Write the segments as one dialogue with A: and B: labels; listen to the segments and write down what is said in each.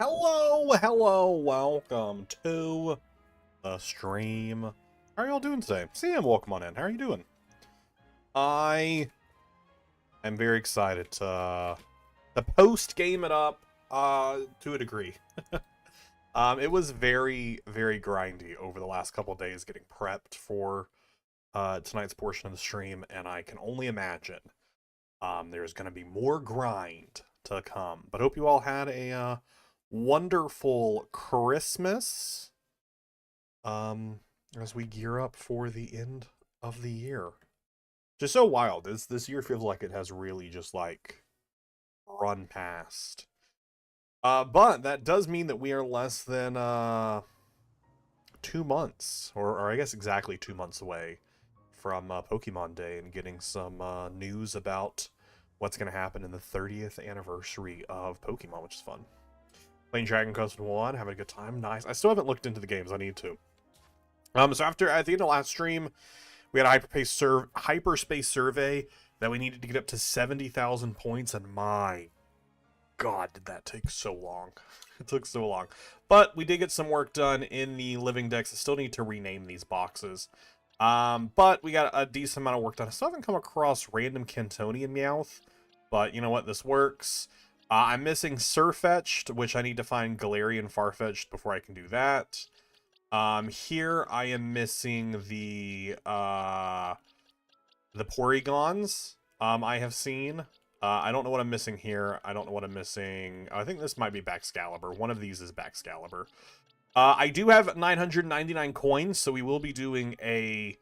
A: Hello, welcome to the stream. How are y'all doing today? Sam, welcome on in. How are you doing? I am very excited to post-game it up, to a degree. It was very, very grindy over the last couple of days getting prepped for, tonight's portion of the stream, and I can only imagine, there's gonna be more grind to come. But hope you all had a, wonderful Christmas as we gear up for the end of the year. Just so wild. This year feels like it has really just like run past. But that does mean that we are less than 2 months, or I guess exactly 2 months away from Pokemon Day and getting some news about what's going to happen in the 30th anniversary of Pokemon, which is fun. Playing Dragon Quest 1, having a good time. Nice. I still haven't looked into the games. I need to. So at the end of last stream, we had a hyperspace survey that we needed to get up to 70,000 points, and my god, did that take so long. It took so long. But we did get some work done in the Living Dex. I still need to rename these boxes. But we got a decent amount of work done. I still haven't come across random Cantonian Meowth, but you know what? This works. I'm missing Surfetched, which I need to find Galarian Farfetch'd before I can do that. Here I am missing the Porygons, I have seen. I don't know what I'm missing here. I don't know what I'm missing. I think this might be Baxcalibur. One of these is Baxcalibur. I do have 999 coins, so we will be doing a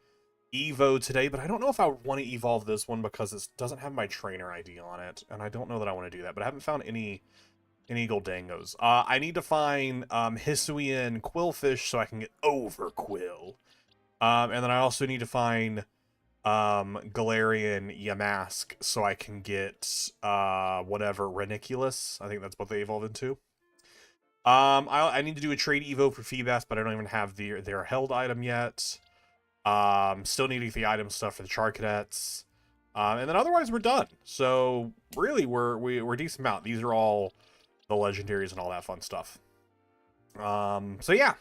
A: Evo today, but I don't know if I want to evolve this one because it doesn't have my trainer ID on it, and I don't know that I want to do that, but I haven't found any Goldangos. I need to find Hisuian Quillfish so I can get Overquill. And then I also need to find Galarian Yamask so I can get whatever, Reniculus. I think that's what they evolve into. I need to do a trade Evo for Feebas, but I don't even have their held item yet. Still needing the item stuff for the Charcadets. And then otherwise we're done. So really we're decent amount. These are all the legendaries and all that fun stuff. So yeah.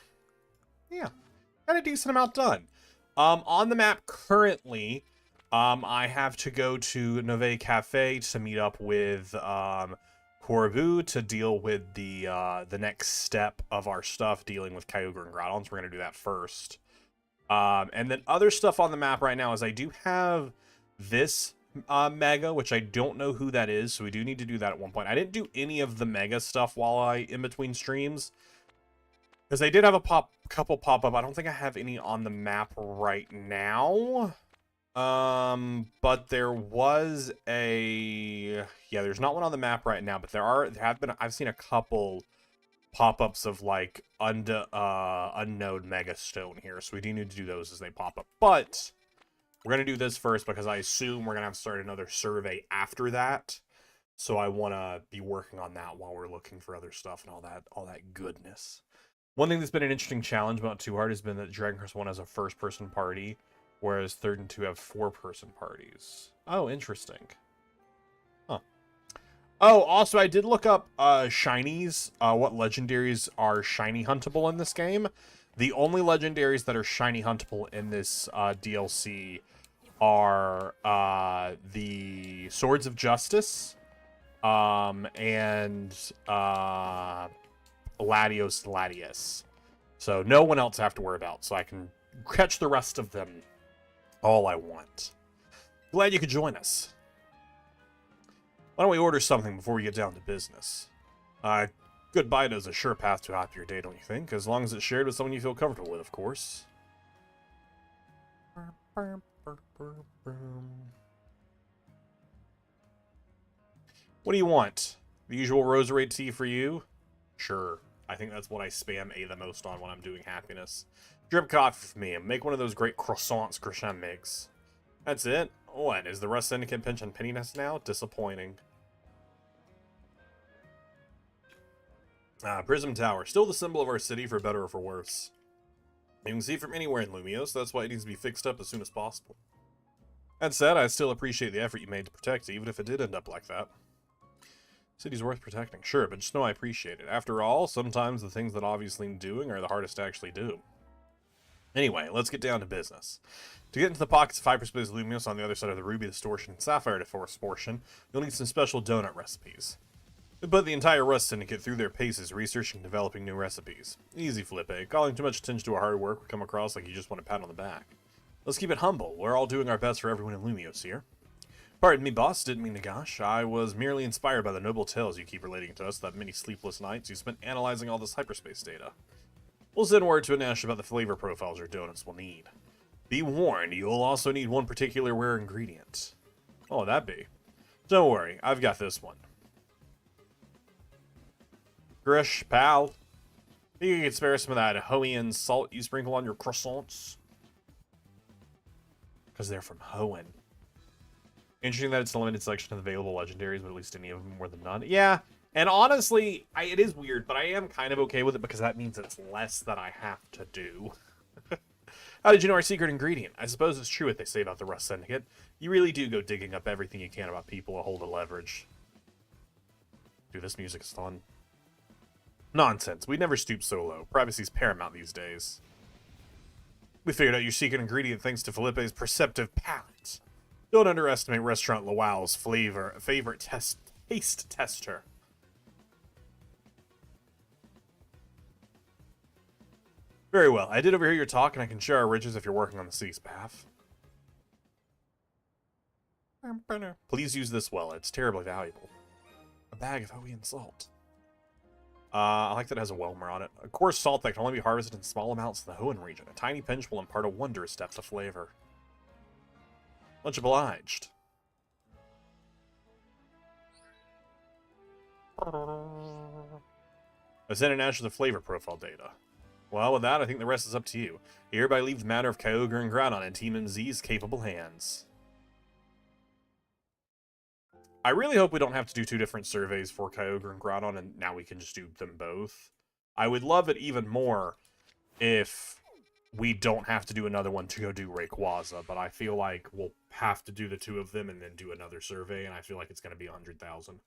A: Got a decent amount done. On the map currently, I have to go to Nove Cafe to meet up with Corbu to deal with the next step of our stuff, dealing with Kyogre and Groudon. So we're gonna do that first. And then other stuff on the map right now is I do have this Mega, which I don't know who that is, so we do need to do that at one point. I didn't do any of the Mega stuff while in between streams, because I did have a couple pop up. I don't think I have any on the map right now. But there was there's not one on the map right now, but I've seen a couple pop-ups of like unknown Mega Stone here, so we do need to do those as they pop up. But we're gonna do this first because I assume we're gonna have to start another survey after that. So I want to be working on that while we're looking for other stuff and all that goodness. One thing that's been an interesting challenge, but not too hard, has been that Dragon Quest 1 has a first-person party, whereas 3rd and 2 have 4-person parties. Oh, interesting. Huh. Oh, also, I did look up shinies, what legendaries are shiny huntable in this game. The only legendaries that are shiny huntable in this DLC are the Swords of Justice and Latios. So no one else I have to worry about, so I can catch the rest of them all I want. Glad you could join us. Why don't we order something before we get down to business? Good bite is a sure path to a happier day, don't you think? As long as it's shared with someone you feel comfortable with, of course. What do you want? The usual rosary tea for you? Sure. I think that's what I spam the most on when I'm doing happiness. Drip coffee for me, and make one of those great croissants Krishan makes. That's it? What, is the Rust Syndicate pinch on Penniness now? Disappointing. Prism Tower. Still the symbol of our city, for better or for worse. You can see it from anywhere in Lumiose, so that's why it needs to be fixed up as soon as possible. That said, I still appreciate the effort you made to protect it, even if it did end up like that. City's worth protecting. Sure, but just know I appreciate it. After all, sometimes the things that obviously need doing are the hardest to actually do. Anyway, let's get down to business. To get into the pockets of Hyperspace Lumios on the other side of the Ruby, Distortion, and Sapphire Force portion, you'll need some special donut recipes. We put the entire Rust Syndicate through their paces researching and developing new recipes. Easy, Felipe. Calling too much attention to our hard work will come across like you just want a pat on the back. Let's keep it humble. We're all doing our best for everyone in Lumios here. Pardon me, boss. Didn't mean to gush. I was merely inspired by the noble tales you keep relating to us that many sleepless nights you spent analyzing all this hyperspace data. We'll send word to Anesh about the flavor profiles your donuts will need. Be warned, you'll also need one particular rare ingredient. Oh, that'd be. Don't worry, I've got this one. Grish, pal. You can spare some of that Hoenn salt you sprinkle on your croissants. Because they're from Hoenn. Interesting that it's a limited selection of available legendaries, but at least any of them more than none. Yeah, and honestly, it is weird, but I am kind of okay with it because that means it's less that I have to do. How did you know our secret ingredient? I suppose it's true what they say about the Rust Syndicate. You really do go digging up everything you can about people to hold a leverage. Dude, this music is fun. Nonsense. We never stoop so low. Privacy's paramount these days. We figured out your secret ingredient thanks to Felipe's perceptive palate. Don't underestimate Restaurant Lowell's favorite taste tester. Very well. I did overhear your talk, and I can share our riches if you're working on the city's behalf. Please use this well. It's terribly valuable. A bag of Hoenn salt. I like that it has a Welmer on it. A coarse salt that can only be harvested in small amounts in the Hoenn region. A tiny pinch will impart a wondrous depth of flavor. Much obliged. I sent an ash of the flavor profile data. Well, with that, I think the rest is up to you. I hereby leave the matter of Kyogre and Groudon in Team MZ's capable hands. I really hope we don't have to do 2 different surveys for Kyogre and Groudon, and now we can just do them both. I would love it even more if we don't have to do another one to go do Rayquaza, but I feel like we'll have to do the 2 of them and then do another survey, and I feel like it's going to be 100,000.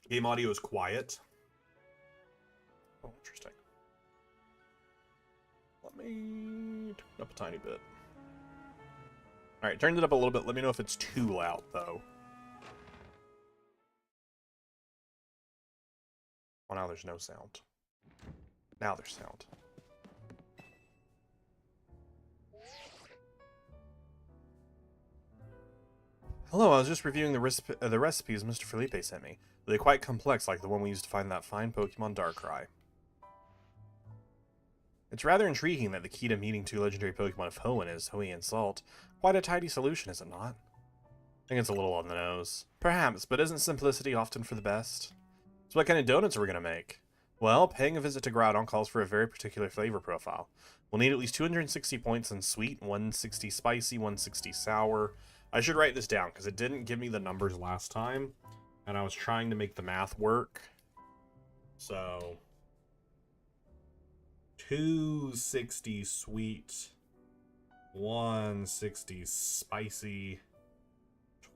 A: Game audio is quiet. Oh, interesting. Let me turn it up a tiny bit. Alright, turned it up a little bit. Let me know if it's too loud, though. Well, now there's no sound. Now there's sound. Hello, I was just reviewing the recipes Mr. Felipe sent me. They're quite complex, like the one we used to find that fine Pokemon Darkrai. It's rather intriguing that the key to meeting 2 legendary Pokemon of Hoenn is Hoenn Salt. Quite a tidy solution, is it not? I think it's a little on the nose. Perhaps, but isn't simplicity often for the best? So what kind of donuts are we going to make? Well, paying a visit to Groudon calls for a very particular flavor profile. We'll need at least 260 points in sweet, 160 spicy, 160 sour. I should write this down, because it didn't give me the numbers last time, and I was trying to make the math work. So 260 sweet, 160 spicy,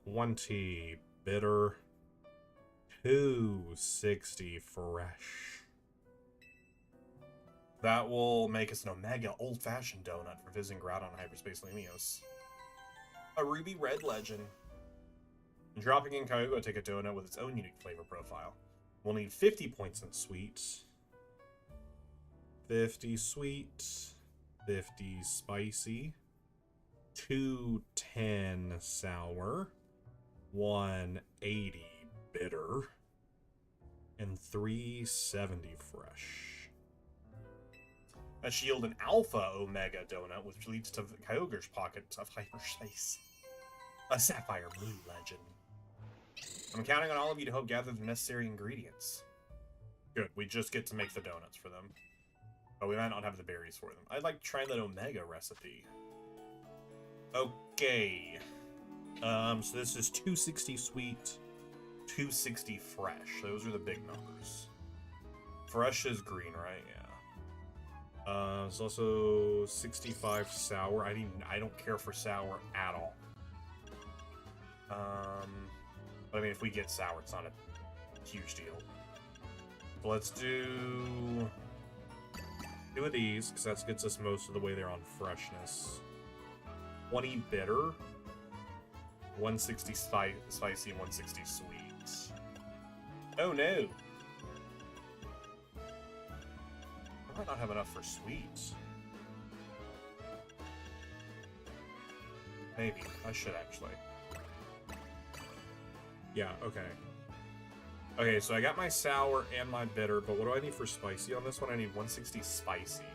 A: 20 bitter, 260 fresh. That will make us an Omega old-fashioned donut for visiting Groudon Hyperspace Lumios. A ruby red legend. And dropping in Kyogre will take a donut with its own unique flavor profile. We'll need 50 points in sweet, 50 sweet, 50 spicy, 210 sour, 180 bitter, and 370 fresh. That should yield an Alpha Omega donut, which leads to Kyogre's pocket of hyperspace. A Sapphire Blue legend. I'm counting on all of you to help gather the necessary ingredients. Good, we just get to make the donuts for them. But we might not have the berries for them. I'd like to try that Omega recipe. Okay. So this is 260 sweet, 260 fresh. Those are the big numbers. Fresh is green, right? Yeah. It's also 65 sour. I don't care for sour at all. But I mean, if we get sour, it's not a huge deal. So let's do 2 of these, because that gets us most of the way there on freshness. 20 bitter, 160 spicy, and 160 sweet. Oh no! I might not have enough for sweets. Maybe. I should actually. Yeah, okay. Okay, so I got my sour and my bitter, but what do I need for spicy on this one? I need 160 spicy.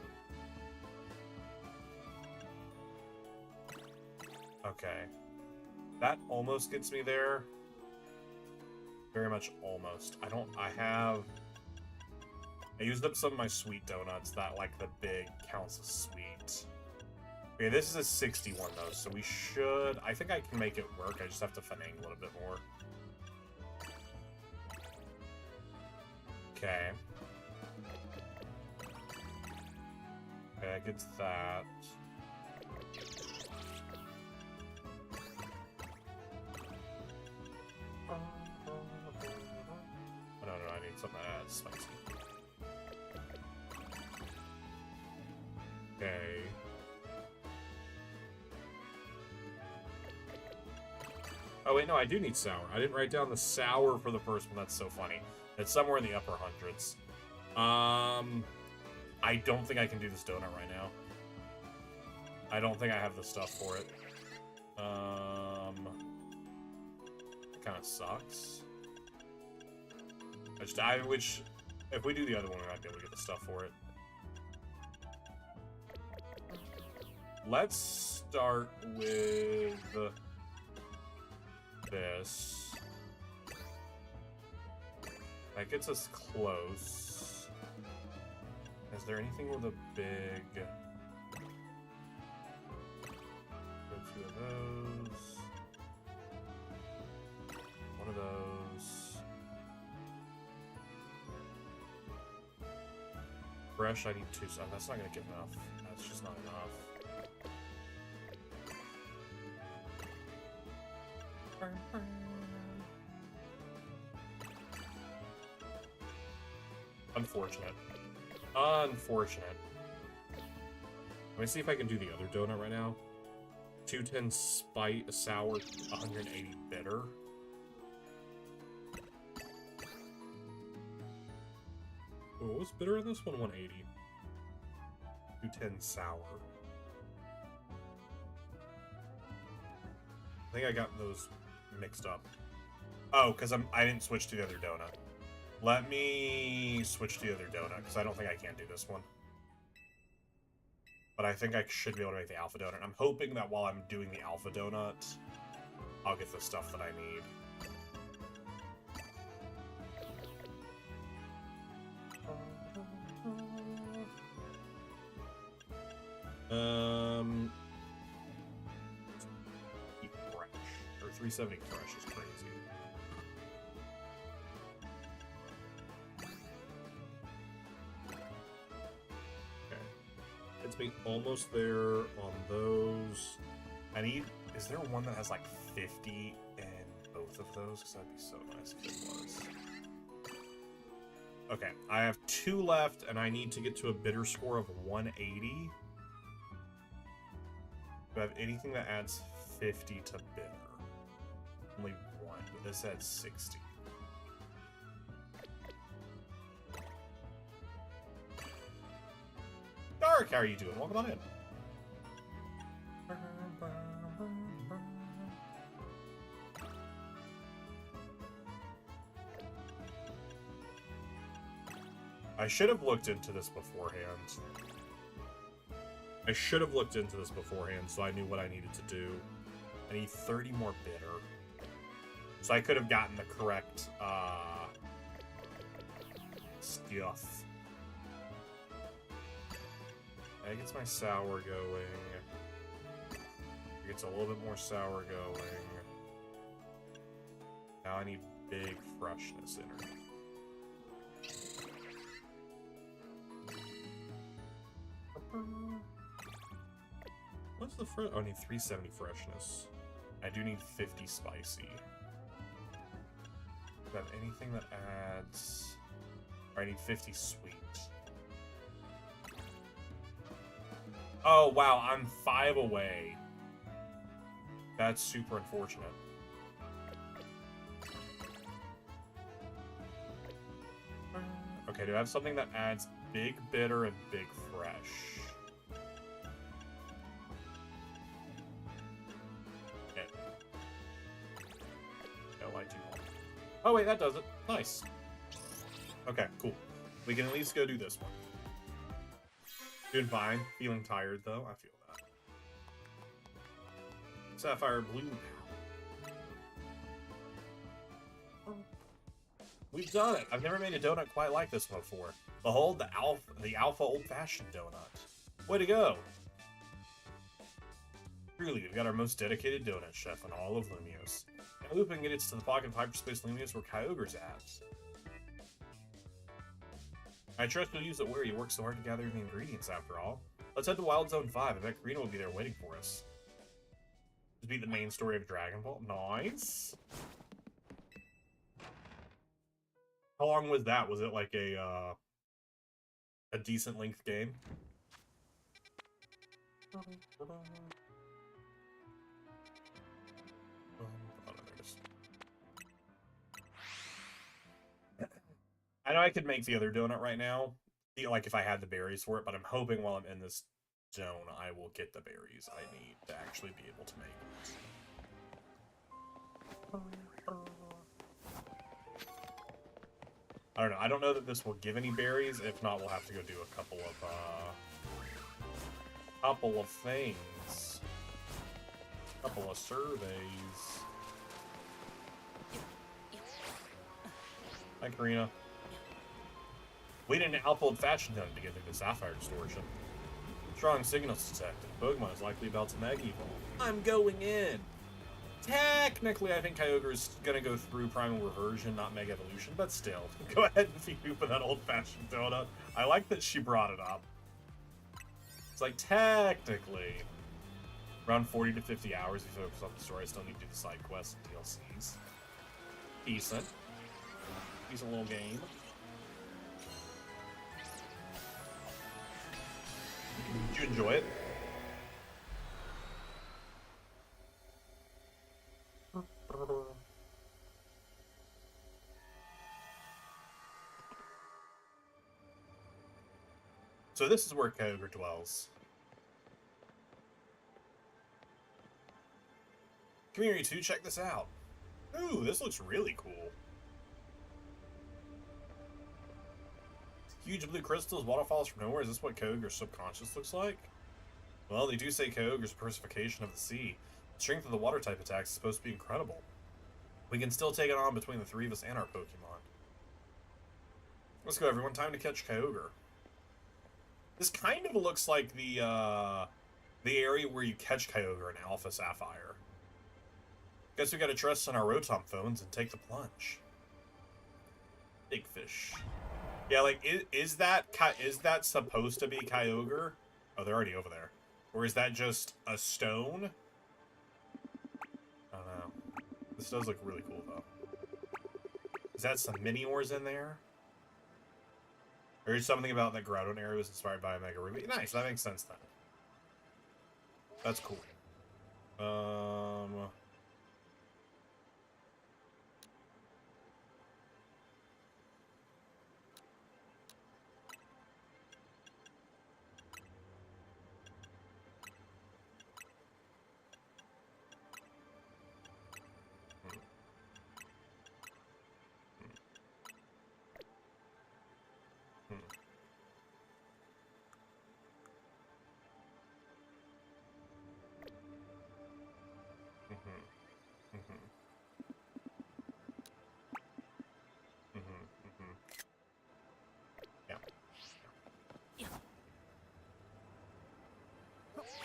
A: Okay. That almost gets me there. Very much almost. I used up some of my sweet donuts. That, like, the big counts as sweet. Okay, this is a 61, though, so we should... I think I can make it work. I just have to finagle a little bit more. Okay. Okay, that gets that. Oh, no, I need something that adds spicy. Okay. Oh, wait, no, I do need sour. I didn't write down the sour for the first one. That's so funny. It's somewhere in the upper hundreds. I don't think I can do this donut right now. I don't think I have the stuff for it. Kind of sucks. Which, if we do the other one, we might be able to get the stuff for it. Let's start with this. That gets us close. Is there anything with a big... Go 2 of those. 1 of those. Fresh, I need 2. So that's not going to get enough. That's just not enough. Unfortunate. Unfortunate. Let me see if I can do the other donut right now. 210 sour, 180 bitter. Oh, what was bitter in this one? 180. 210 sour. I think I got those mixed up. Oh, because I didn't switch to the other donut. Let me switch to the other donut, because I don't think I can do this one. But I think I should be able to make the alpha donut. I'm hoping that while I'm doing the alpha donut, I'll get the stuff that I need. Fresh. Or 370 fresh is crazy. It's me almost there on those. I need... Is there one that has like 50 in both of those? Because that'd be so nice if it was. Okay, I have 2 left, and I need to get to a bitter score of 180. Do I have anything that adds 50 to bitter? Only 1, but this adds 60. Dark, how are you doing? Welcome on in. I should have looked into this beforehand. So I knew what I needed to do. I need 30 more bitter. So I could have gotten the correct stuff. That gets my sour going. It gets a little bit more sour going. Now I need big freshness in her. What's the fresh? Oh, I need 370 freshness. I do need 50 spicy. Do I have anything that adds... I need 50 sweet. Oh, wow, I'm 5 away. That's super unfortunate. Okay, do I have something that adds big bitter and big fresh? Okay. No, I do not. Oh, wait, that does it. Nice. Okay, cool. We can at least go do this one. Doing fine. Feeling tired, though. I feel that. Sapphire blue now. We've done it. I've never made a donut quite like this one before. Behold, the alpha old-fashioned donut. Way to go! Truly, we've got our most dedicated donut chef in all of Lumios. Now we can get it to the pocket of hyperspace Lumios where Kyogre's at. I trust you'll use it where you work so hard to gather the ingredients, after all. Let's head to Wild Zone 5. I bet Karina will be there waiting for us. To be the main story of Dragon Ball. Nice! How long was that? Was it like a decent length game? I know I could make the other donut right now, like if I had the berries for it, but I'm hoping while I'm in this zone, I will get the berries I need to actually be able to make it. I don't know. I don't know that this will give any berries. If not, we'll have to go do a couple of things. Couple of surveys. Hi, Karina. We need an alpha old-fashioned donut to get through the Sapphire distortion. Strong signals detected. Pokemon is likely about to Mega Evolve. I'm going in! Technically, I think Kyogre is gonna go through Primal Reversion, not Mega Evolution, but still. Go ahead and feed me with that old-fashioned donut. I like that she brought it up. It's like, technically, around 40 to 50 hours if you focus on the story. I still need to do the side quests and DLCs. Decent. Decent little game. Did you enjoy it? So this is where Kyogre dwells. Come here, you two, check this out. Ooh, this looks really cool. Huge blue crystals, waterfalls from nowhere. Is this what Kyogre's subconscious looks like? Well, they do say Kyogre's personification of the sea. The strength of the water type attacks is supposed to be incredible. We can still take it on between the three of us and our Pokemon. Let's go, everyone. Time to catch Kyogre. This kind of looks like the area where you catch Kyogre in Alpha Sapphire. Guess we gotta trust in our Rotom phones and take the plunge. Big fish. Yeah, like, is that supposed to be Kyogre? Oh, they're already over there. Or is that just a stone? I don't know. This does look really cool, though. Is that some mini-ores in there? Or is something about that Groudon area was inspired by a Mega Ruby? Nice, that makes sense then. That's cool.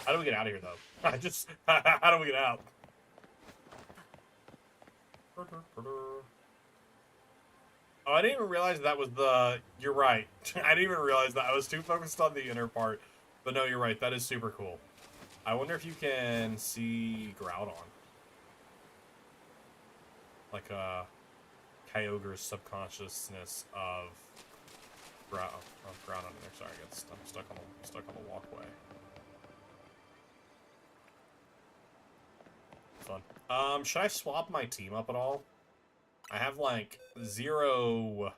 A: How do we get out of here, though? How do we get out? Oh, I didn't even realize that was the... You're right. I didn't even realize that. I was too focused on the inner part. But no, you're right. That is super cool. I wonder if you can see Groudon. Like, Kyogre's subconsciousness of ground under there. Sorry, I'm stuck on the walkway. Fun. Should I swap my team up at all? I have like 0.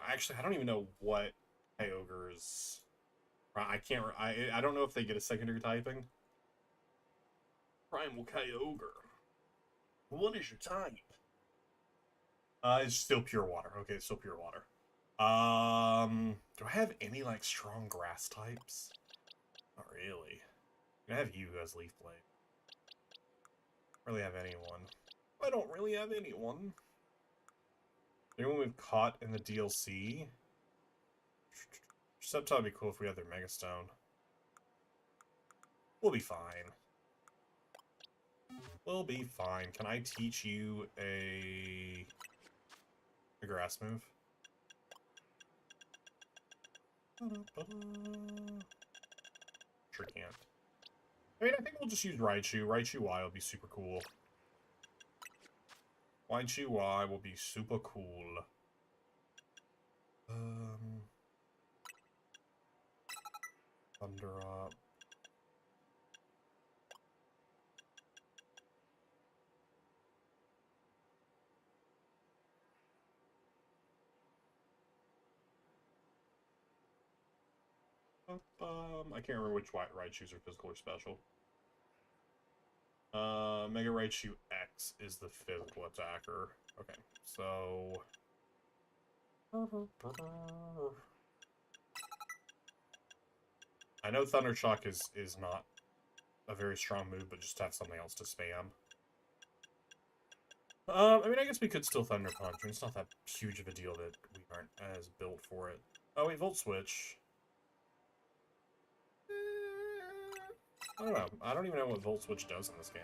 A: Actually, I don't even know what Kyogre's. I can't. I don't know if they get a secondary typing. Primal Kyogre. What is your type? It's still pure water. Okay, it's still pure water. Do I have any like strong grass types? Not really. I have you who has Leaf Blade. Don't really have anyone. I don't really have anyone. Anyone we've caught in the DLC? Sceptile would be cool if we had their Mega Stone. We'll be fine. We'll be fine. Can I teach you a grass move? Sure can't. I mean, I think we'll just use Raichu. Raichu Y will be super cool. Raichu Y will be super cool. Thunder up. I can't remember which Raichus are physical or special. Mega Raichu X is the physical attacker. Okay, so... I know Thunder Shock is not a very strong move, but just have something else to spam. I mean, I guess we could still Thunder Punch. I mean, it's not that huge of a deal that we aren't as built for it. Oh, wait, Volt Switch. I don't know. I don't even know what Volt Switch does in this game.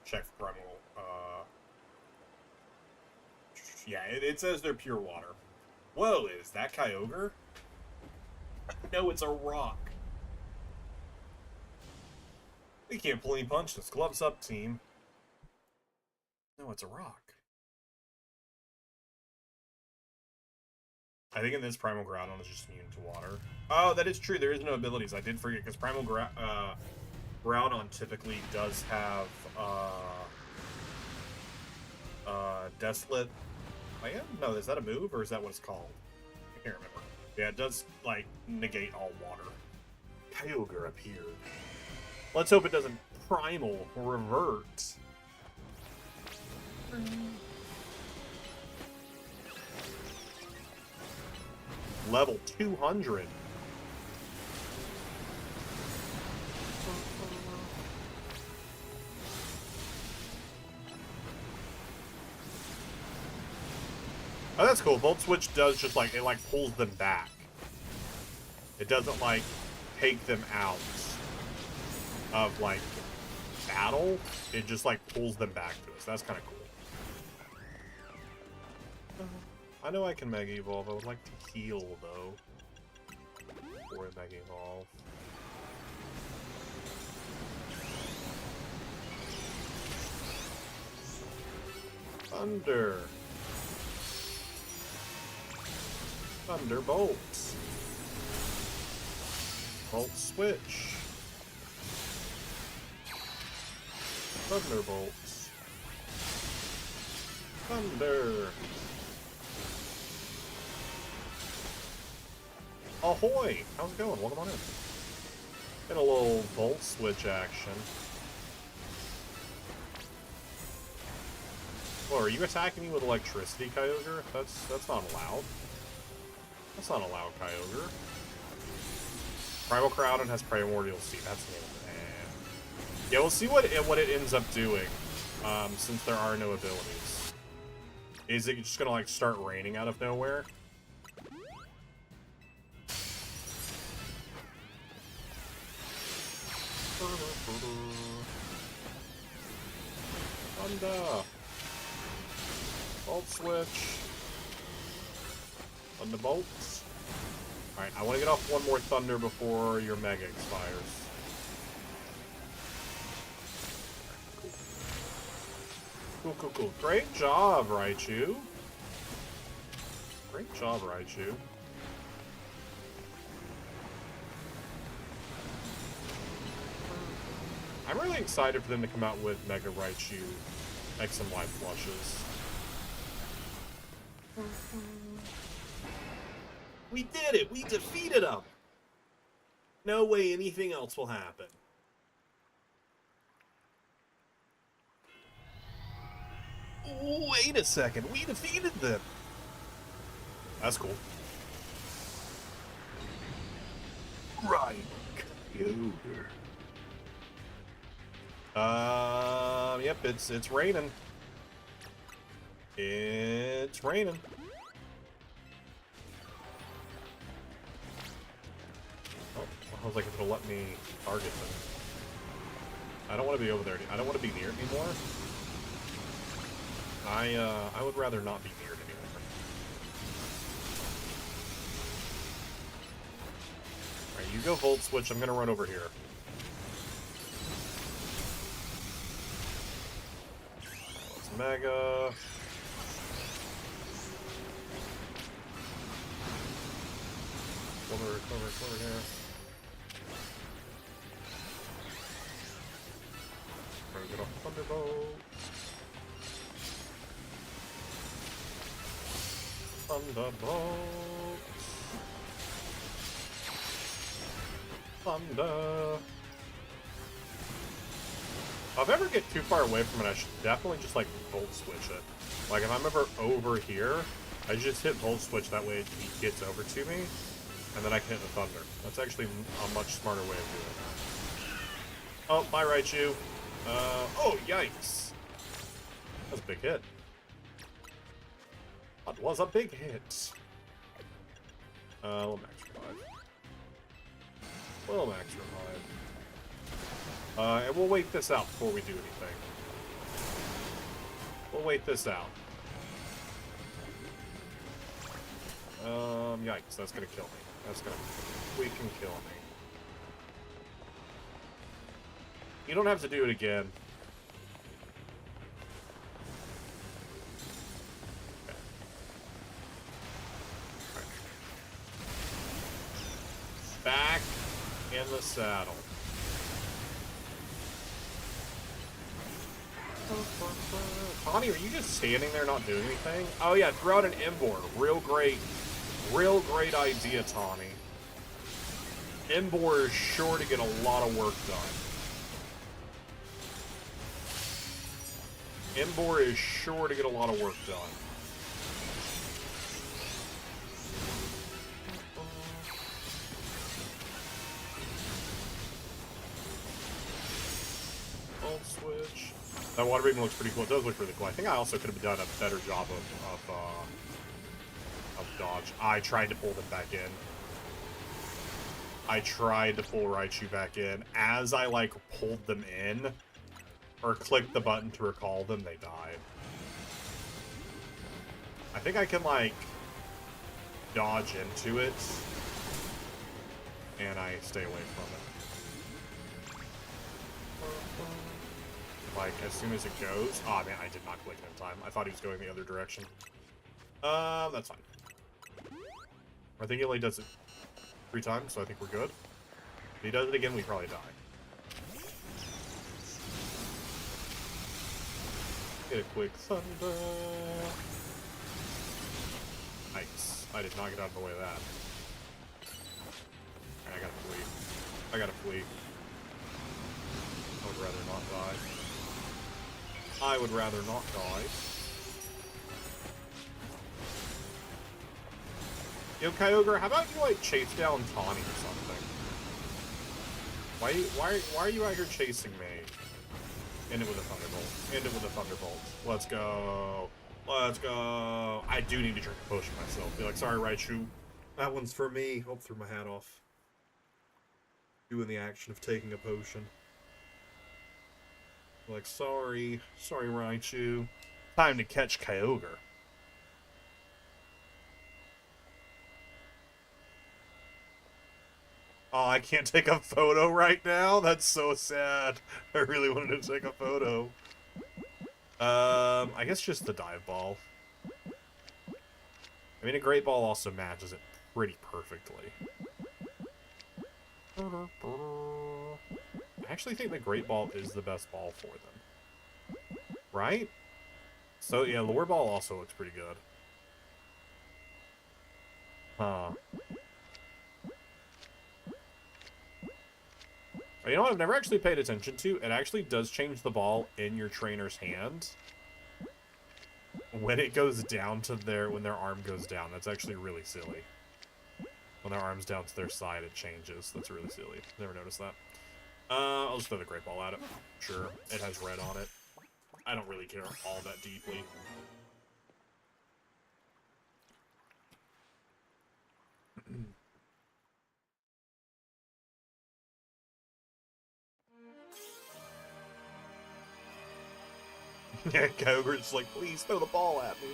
A: Check for primal. Yeah, it says they're pure water. Whoa, is that Kyogre? No, it's a rock. We can't pull any punches. Gloves up, team. No, it's a rock. I think in this Primal Groudon is just immune to water. Oh, that is true. There is no abilities. I did forget, because Primal Groudon typically does have Deathlit. I am? No, is that a move, or is that what it's called? I can't remember. Yeah, it does, like, negate all water. Kyogre appeared. Let's hope it doesn't Primal Revert. Level 200. Oh, that's cool. Volt Switch does just like, it like pulls them back. It doesn't like take them out of like battle. It just like pulls them back to us. That's kind of cool. I know I can Mega Evolve. I would like to heal though. Before I Mega Evolve. Thunder. Thunderbolts. Volt Switch. Thunderbolts. Thunder. Ahoy! How's it going? Welcome on in. Get a little Volt Switch action. Well, are you attacking me with electricity, Kyogre? That's not allowed. That's not allowed, Kyogre. Primal Groudon has Primordial Seed. That's the name of it. Yeah, we'll see what it ends up doing, since there are no abilities. Is it just gonna like start raining out of nowhere? Thunder. Volt Switch. Thunderbolts. Alright, I want to get off one more Thunder before your Mega expires. Cool. Great job, Raichu. Great job, Raichu. I'm really excited for them to come out with Mega Raichu X and Y plushes. We did it! We defeated them! No way anything else will happen. Wait a second, we defeated them! That's cool. Right. Yep, it's raining. It's raining. Oh, I was like, if it'll let me target them. I don't want to be over there. I don't want to be near it anymore. I would rather not be near it anymore. Alright, you go Volt Switch. I'm gonna run over here. Mega. Cover here. Try to get off the Thunderbolt. Thunder. If I ever get too far away from it, I should definitely just, like, Volt Switch it. Like, if I'm ever over here, I just hit Volt Switch, that way he gets over to me, and then I can hit the Thunder. That's actually a much smarter way of doing that. Oh, bye, Raichu. Oh, yikes. That was a big hit. That was a big hit. We'll max revive. We'll max revive. And we'll wait this out before we do anything. We'll wait this out. Yikes, that's gonna kill me. That's gonna freaking kill me. You don't have to do it again. Okay. Right. Back in the saddle. Connie, are you just standing there not doing anything? Oh yeah, throw out an Emboar. Real great idea, Tawny. Emboar is sure to get a lot of work done. Emboar is sure to get a lot of work done. Volt Switch. That water beam looks pretty cool. It does look really cool. I think I also could have done a better job of dodge. I tried to pull them back in. I tried to pull Raichu back in. As I, like, pulled them in, or clicked the button to recall them, they died. I think I can, like, dodge into it, and I stay away from it. Like, as soon as it goes... Aw, man, I did not click in time. I thought he was going the other direction. That's fine. I think he only does it 3 times, so I think we're good. If he does it again, we probably die. Get a quick Thunder. Nice. I did not get out of the way of that. And I gotta flee. I gotta flee. I would rather not die. I would rather not die. Yo, Kyogre, how about you, like, chase down Tawny or something? Why are you out here chasing me? End it with a Thunderbolt. End it with a Thunderbolt. Let's go. Let's go. I do need to drink a potion myself. Be like, sorry, Raichu. That one's for me. I'll throw my hat off. Doing the action of taking a potion. Like, sorry. Sorry, Raichu. Time to catch Kyogre. Oh, I can't take a photo right now? That's so sad. I really wanted to take a photo. I guess just the dive ball. I mean, a great ball also matches it pretty perfectly. I actually think the great ball is the best ball for them. Right? So, yeah, lure ball also looks pretty good. Huh. You know what I've never actually paid attention to? It actually does change the ball in your trainer's hand when it goes down to when their arm goes down. That's actually really silly. When their arm's down to their side, it changes. That's really silly. Never noticed that. I'll just throw the great ball at it. Sure, it has red on it. I don't really care all that deeply. Yeah, Kyogre's like, please throw the ball at me.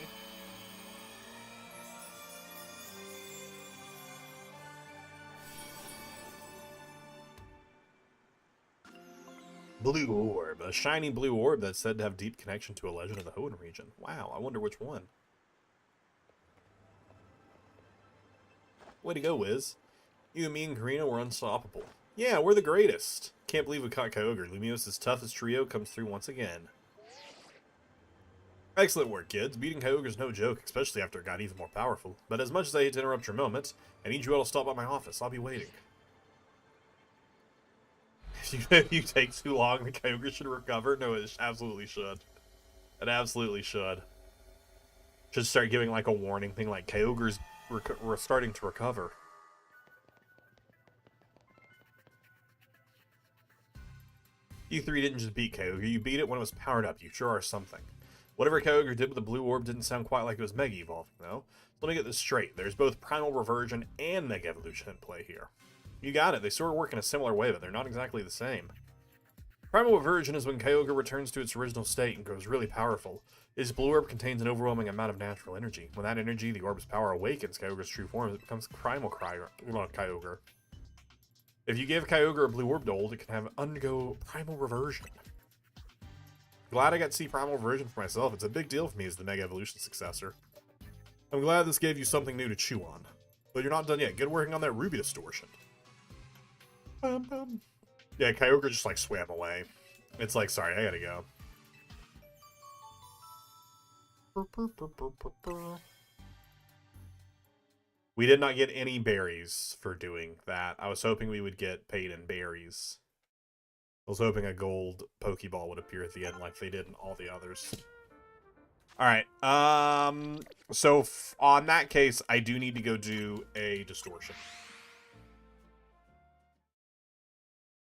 A: Blue orb. A shiny blue orb that's said to have deep connection to a legend of the Hoenn region. Wow, I wonder which one. Way to go, Wiz. You and me and Karina were unstoppable. Yeah, we're the greatest. Can't believe we caught Kyogre. Lumiose' toughest trio comes through once again. Excellent work, kids. Beating Kyogre's no joke, especially after it got even more powerful. But as much as I hate to interrupt your moment, I need you all to stop by my office. I'll be waiting. If you take too long, the Kyogre should recover? No, it absolutely should. It absolutely should. Should start giving like a warning thing like Kyogre's starting to recover. You three didn't just beat Kyogre, you beat it when it was powered up. You sure are something. Whatever Kyogre did with the blue orb didn't sound quite like it was Mega Evolving, though. Let me get this straight. There's both Primal Reversion and Mega Evolution in play here. You got it. They sort of work in a similar way, but they're not exactly the same. Primal Reversion is when Kyogre returns to its original state and grows really powerful. Its blue orb contains an overwhelming amount of natural energy. When that energy, the orb's power, awakens Kyogre's true form, it becomes Primal Kyogre. If you give Kyogre a blue orb to hold, it can undergo Primal Reversion. Glad I got to see Primal Reversion for myself. It's a big deal for me as the Mega Evolution successor. I'm glad this gave you something new to chew on. But you're not done yet. Get working on that Ruby Distortion. Yeah, Kyogre just like swam away. It's like, sorry, I gotta go. We did not get any berries for doing that. I was hoping we would get paid in berries. I was hoping a gold Pokeball would appear at the end like they did in all the others. Alright, so on that case, I do need to go do a Distortion.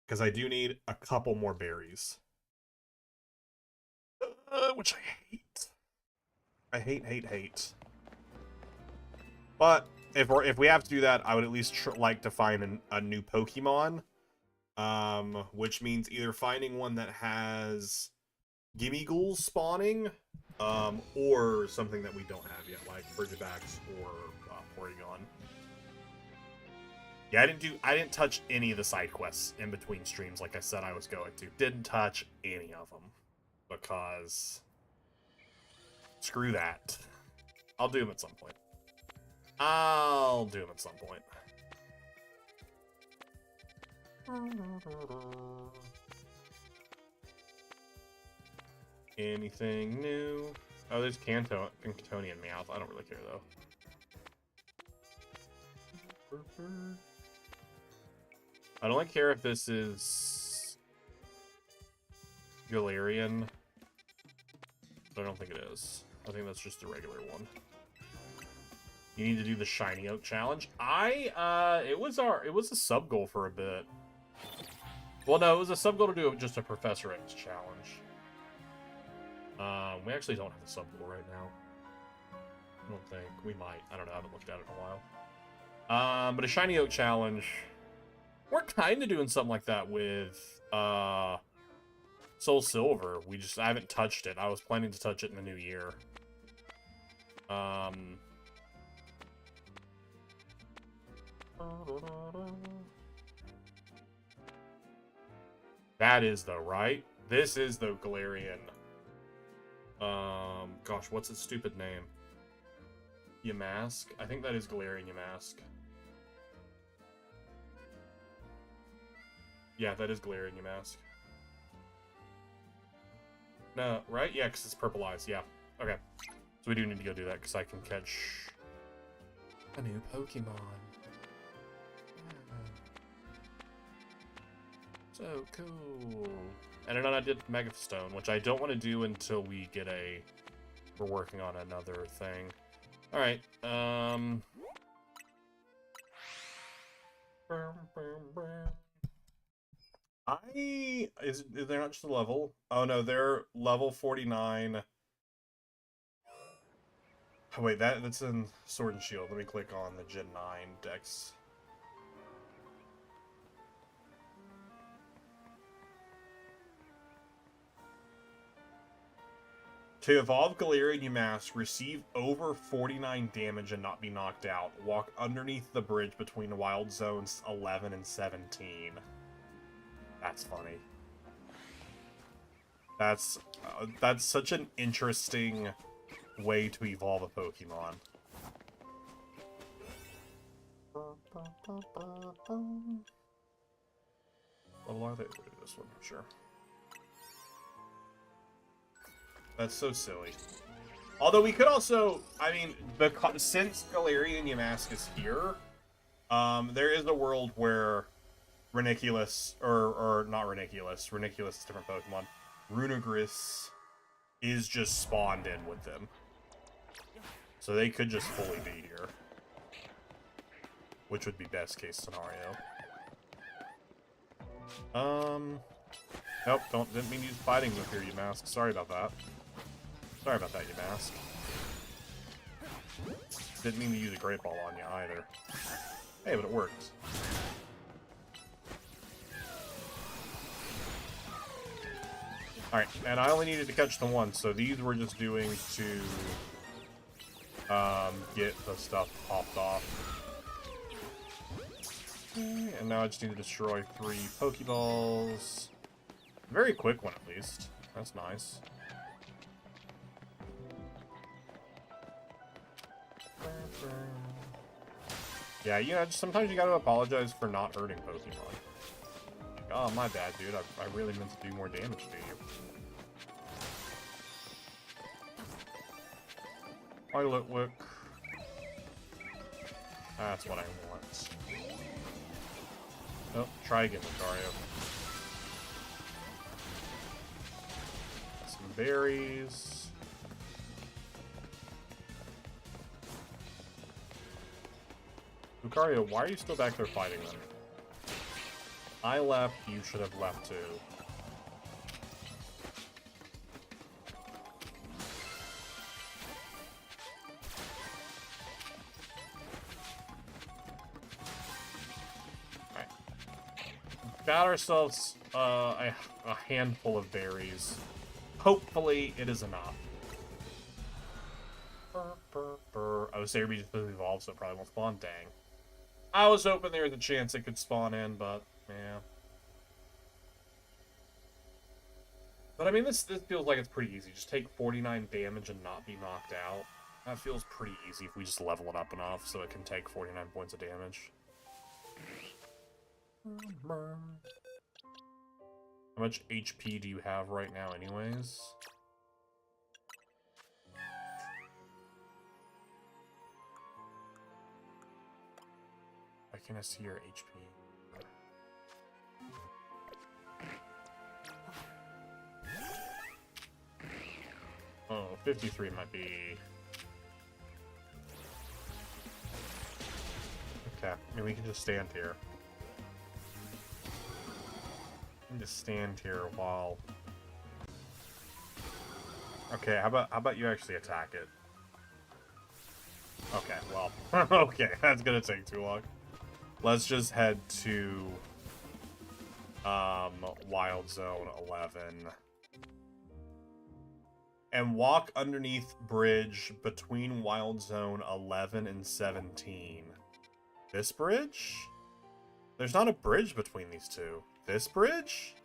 A: Because I do need a couple more berries. Which I hate. I hate. But if we have to do that, I would at least like to find a new Pokemon. Which means either finding one that has Gimme Ghouls spawning, or something that we don't have yet, like Bridgebacks or Porygon. Yeah, I didn't touch any of the side quests in between streams like I said I was going to. Didn't touch any of them. Because screw that. I'll do them at some point. Anything new? Oh, there's Cantonian Meowth. I don't really care, though. I don't care if this is Galarian. But I don't think it is. I think that's just a regular one. You need to do the Shiny Oak challenge. It was a sub goal for a bit. Well, no, it was a sub goal to do just a Professor X challenge. We actually don't have a sub goal right now. I don't think. We might. I don't know. I haven't looked at it in a while. But a Shiny Oak challenge. We're kind of doing something like that with Soul Silver. I haven't touched it. I was planning to touch it in the new year. That is the right. This is the Galarian. Gosh, what's its stupid name? Yamask? I think that is Galarian Yamask. Yeah, that is Galarian Yamask. No, right? Yeah, because it's purple eyes. Yeah. Okay. So we do need to go do that, because I can catch a new Pokemon. So cool. And then I did Megastone, which I don't want to do until we get a... We're working on another thing. Alright, Is they're not just a level? Oh no, they're level 49. Oh wait, that's in Sword and Shield. Let me click on the Gen 9 Dex. To evolve Galarian Yamask, receive over 49 damage and not be knocked out. Walk underneath the bridge between Wild Zones 11 and 17. That's funny. That's such an interesting way to evolve a Pokemon. Level are they? This one, sure. That's so silly. Although we could also, I mean, because since Galarian Yamask is here, there is a world where Reniculus, or not Reniculus, Reniculus is a different Pokemon, Runigris is just spawned in with them. So they could just fully be here. Which would be best case scenario. Nope, didn't mean to use fighting with your Yamask. Sorry about that. Sorry about that, Yamask. Didn't mean to use a Great Ball on you either. Hey, but it worked. Alright, and I only needed to catch the one, so these we're just doing to get the stuff popped off. Okay, and now I just need to destroy 3 Pokeballs. Very quick one, at least. That's nice. Yeah, you know, sometimes you gotta apologize for not hurting Pokemon. Like, oh, my bad, dude. I really meant to do more damage to you. Pilot Wick. That's what I want. Oh, try again, Lucario. Some berries. Lucario, why are you still back there fighting them? I left, you should have left too. Alright. Got ourselves a handful of berries. Hopefully it is enough. I was there just evolved, so it probably won't spawn. Dang. I was hoping there was a chance it could spawn in, but yeah. But I mean, this feels like it's pretty easy. Just take 49 damage and not be knocked out. That feels pretty easy if we just level it up enough so it can take 49 points of damage. How much HP do you have right now anyways? Why can't I see your HP? Oh, 53 might be... Okay, I mean, we can just stand here. We can just stand here while... Okay, how about you actually attack it? Okay, well, okay, that's gonna take too long. Let's just head to Wild Zone 11 and walk underneath bridge between Wild Zone 11 and 17. This bridge? There's not a bridge between these two. This bridge?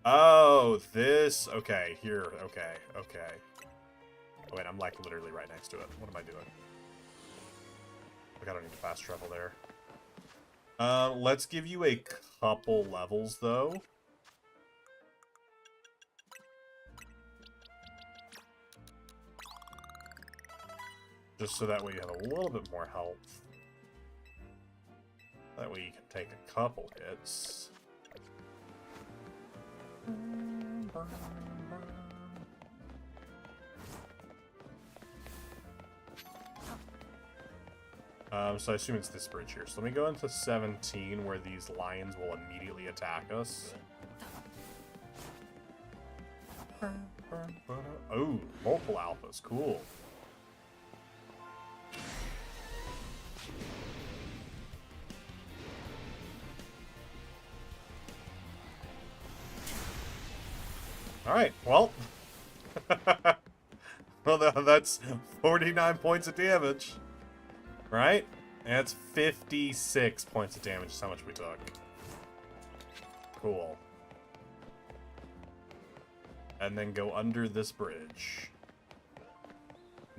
A: Oh, this. Okay, here. Okay, okay. Oh, wait, I'm like literally right next to it. What am I doing? Like, I don't need to fast travel there. Let's give you a couple levels, though. Just so that way you have a little bit more health. That way you can take a couple hits. So I assume it's this bridge here. So let me go into 17, where these lions will immediately attack us. Oh, multiple alphas. Cool. Alright, well. Well, that's 49 points of damage. Right? And it's 56 points of damage is how much we took. Cool. And then go under this bridge.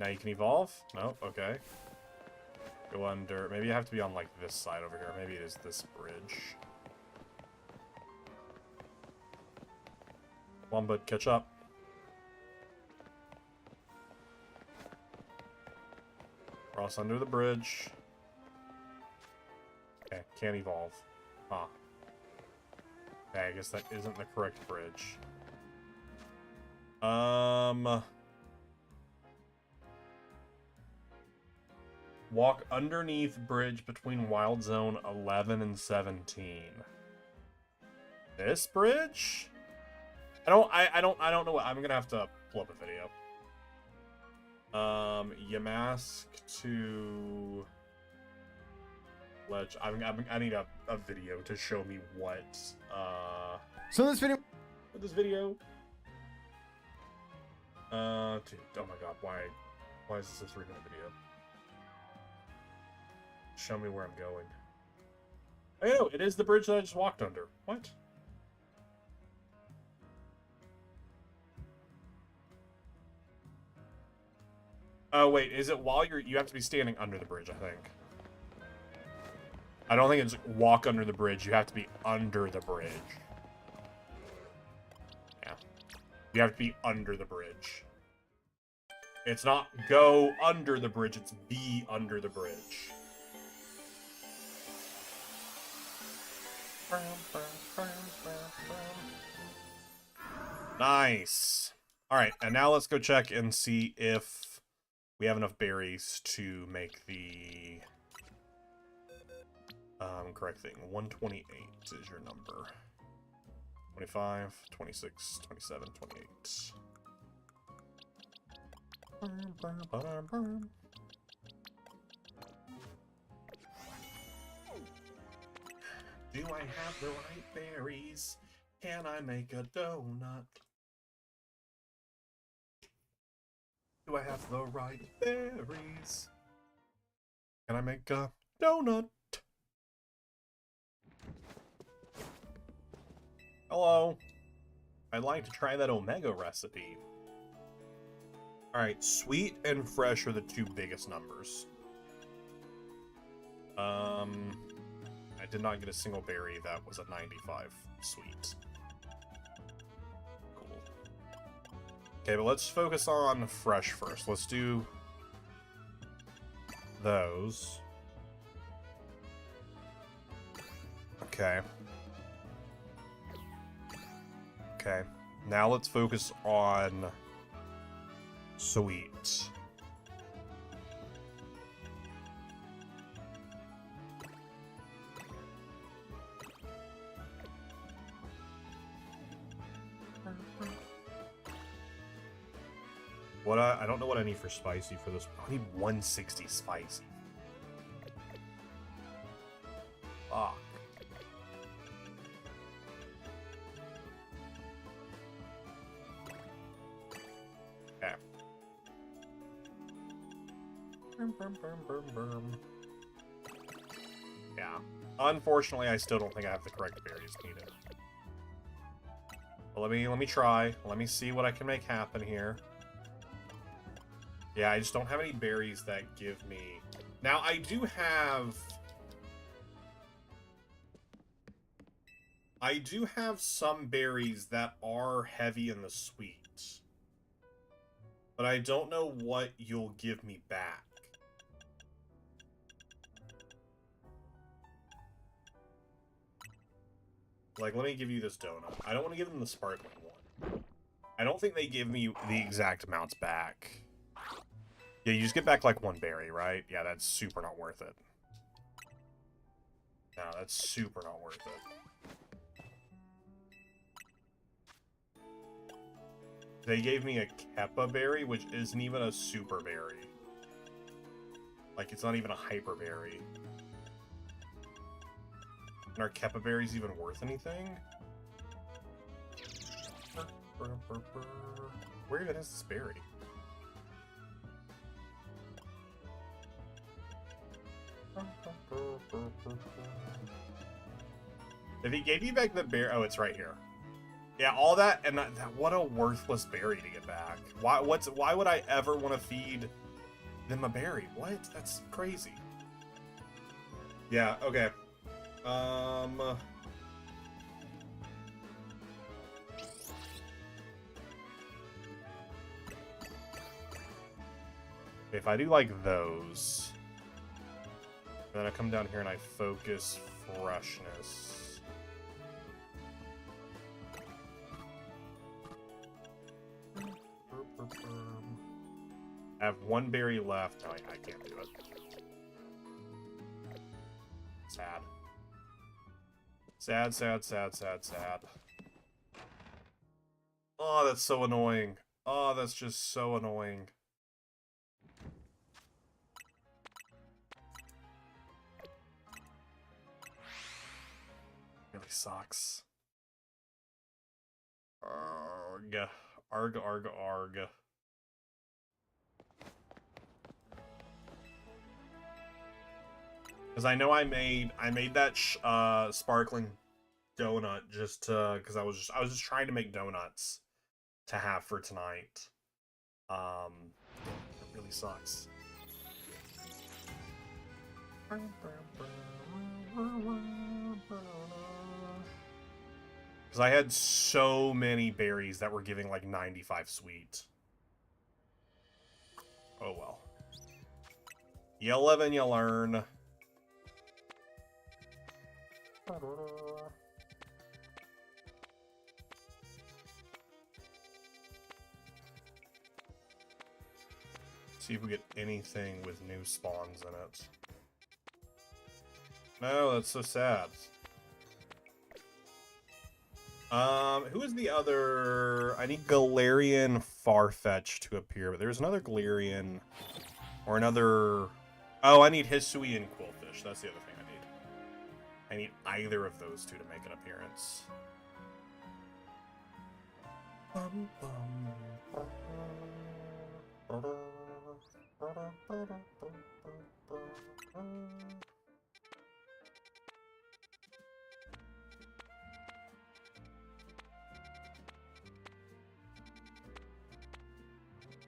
A: Now you can evolve? No? Okay. Go under... Maybe you have to be on, like, this side over here. Maybe it is this bridge. Come on, bud. Catch up. Cross under the bridge. Okay, can't evolve. Huh. Okay, I guess that isn't the correct bridge. Walk underneath bridge between Wild Zone 11 and 17. This bridge? I don't know what. I'm gonna have to pull up a video. Yamask to ledge. I need a video to show me what.
B: So this video.
A: Dude, oh my god, why is this a 3-minute video? Show me where I'm going. Oh, no, it is the bridge that I just walked under. What? Oh, wait, is it while you have to be standing under the bridge, I think. I don't think it's walk under the bridge, you have to be under the bridge. Yeah. You have to be under the bridge. It's not go under the bridge, it's be under the bridge. Nice. Alright, and now let's go check and see if we have enough berries to make the correct thing. 128 is your number. 25, 26, 27, 28. Do I have the right berries? Can I make a donut? Do I have the right berries? Can I make a donut? Hello. I'd like to try that Omega recipe. Alright, sweet and fresh are the two biggest numbers. I did not get a single berry that was a 95 sweet. Cool. Okay, but let's focus on fresh first. Let's do those. Okay. Okay. Now let's focus on sweet. What I don't know what I need for spicy for this. I need 160 spicy. Fuck. Okay. Yeah. Unfortunately, I still don't think I have the correct berries needed. But let me try. Let me see what I can make happen here. Yeah, I just don't have any berries that give me... Now, I do have... some berries that are heavy in the sweet. But I don't know what you'll give me back. Like, let me give you this donut. I don't want to give them the sparkling one. I don't think they give me the exact amounts back. Yeah, you just get back, like, one berry, right? Yeah, that's super not worth it. No, that's super not worth it. They gave me a Keppa berry, which isn't even a super berry. Like, it's not even a hyper berry. And are Keppa berries even worth anything? Where even is this berry? If he gave you back the berry... Oh, it's right here. Yeah, all that, and that, what a worthless berry to get back. Why would I ever want to feed them a berry? What? That's crazy. Yeah, okay. If I do like those, then I come down here and I focus freshness. I have one berry left. No, I can't do it. Sad. Sad, sad, sad, sad, sad. Oh, that's so annoying. Oh, that's just so annoying. Really sucks. Arg. Arg, arg, arg. Because I know I made that sparkling donut just because I was just trying to make donuts to have for tonight. It really sucks. Because I had so many berries that were giving like 95 sweet. Oh well. You live and you learn. See if we get anything with new spawns in it. No, that's so sad. Who is the other... I need Galarian Farfetch to appear, but there's another Galarian... Or another... Oh, I need Hisui and Quillfish. That's the other thing I need. I need either of those two to make an appearance.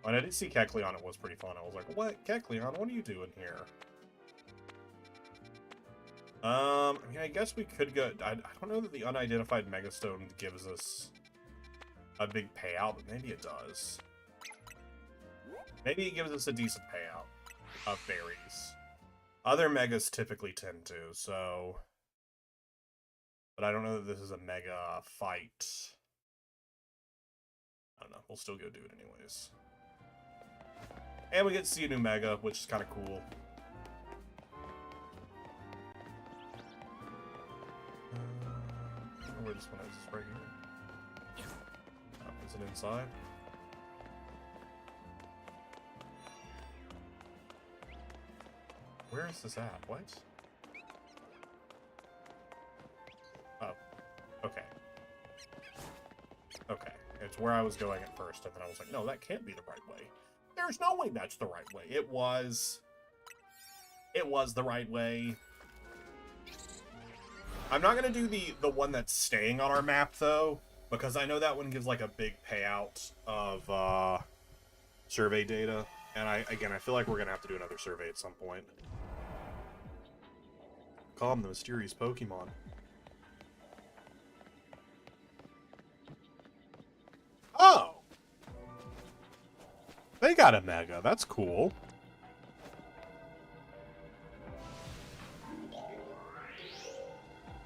A: When I did see Kecleon, it was pretty fun. I was like, what? Kecleon, what are you doing here? I mean, I guess we could go... I don't know that the unidentified Megastone gives us a big payout, but maybe it does. Maybe it gives us a decent payout of berries. Other Megas typically tend to, so... But I don't know that this is a Mega fight. I don't know. We'll still go do it anyways. And we get to see a new Mega, which is kind of cool. Where this one is, right here. Oh, is it inside? Where is this at? What? Oh, okay. Okay, it's where I was going at first, and then I was like, no, that can't be the right way. There's no way that's the right way. It was the right way. I'm not going to do the one that's staying on our map, though, because I know that one gives, like, a big payout of survey data. And I feel like we're gonna have to do another survey at some point. Call them the mysterious Pokemon. Oh! They got a Mega. That's cool.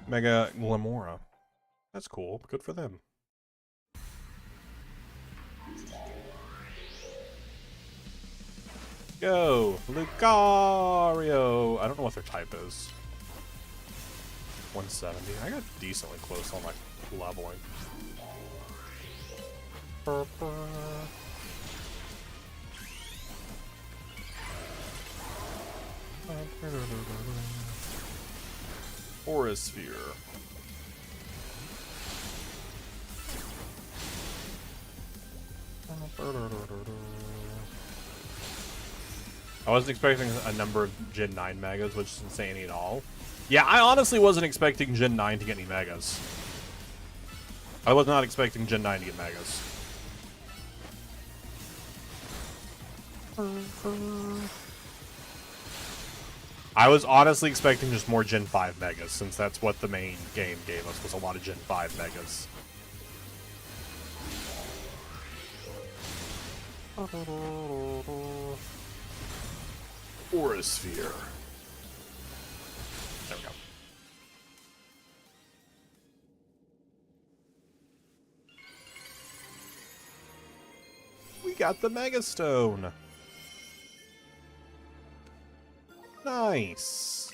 A: Mega Glamora. That's cool. Good for them. Go! Lucario! I don't know what their type is. 170. I got decently close on, like, leveling. Aura-Sphere. I wasn't expecting a number of Gen 9 Megas, which is insane at all. Yeah, I honestly wasn't expecting Gen 9 to get any Megas. I was not expecting Gen 9 to get Megas. I was honestly expecting just more Gen 5 Megas, since that's what the main game gave us, was a lot of Gen 5 Megas. Aura-Sphere. There we go. We got the Mega Stone. Nice.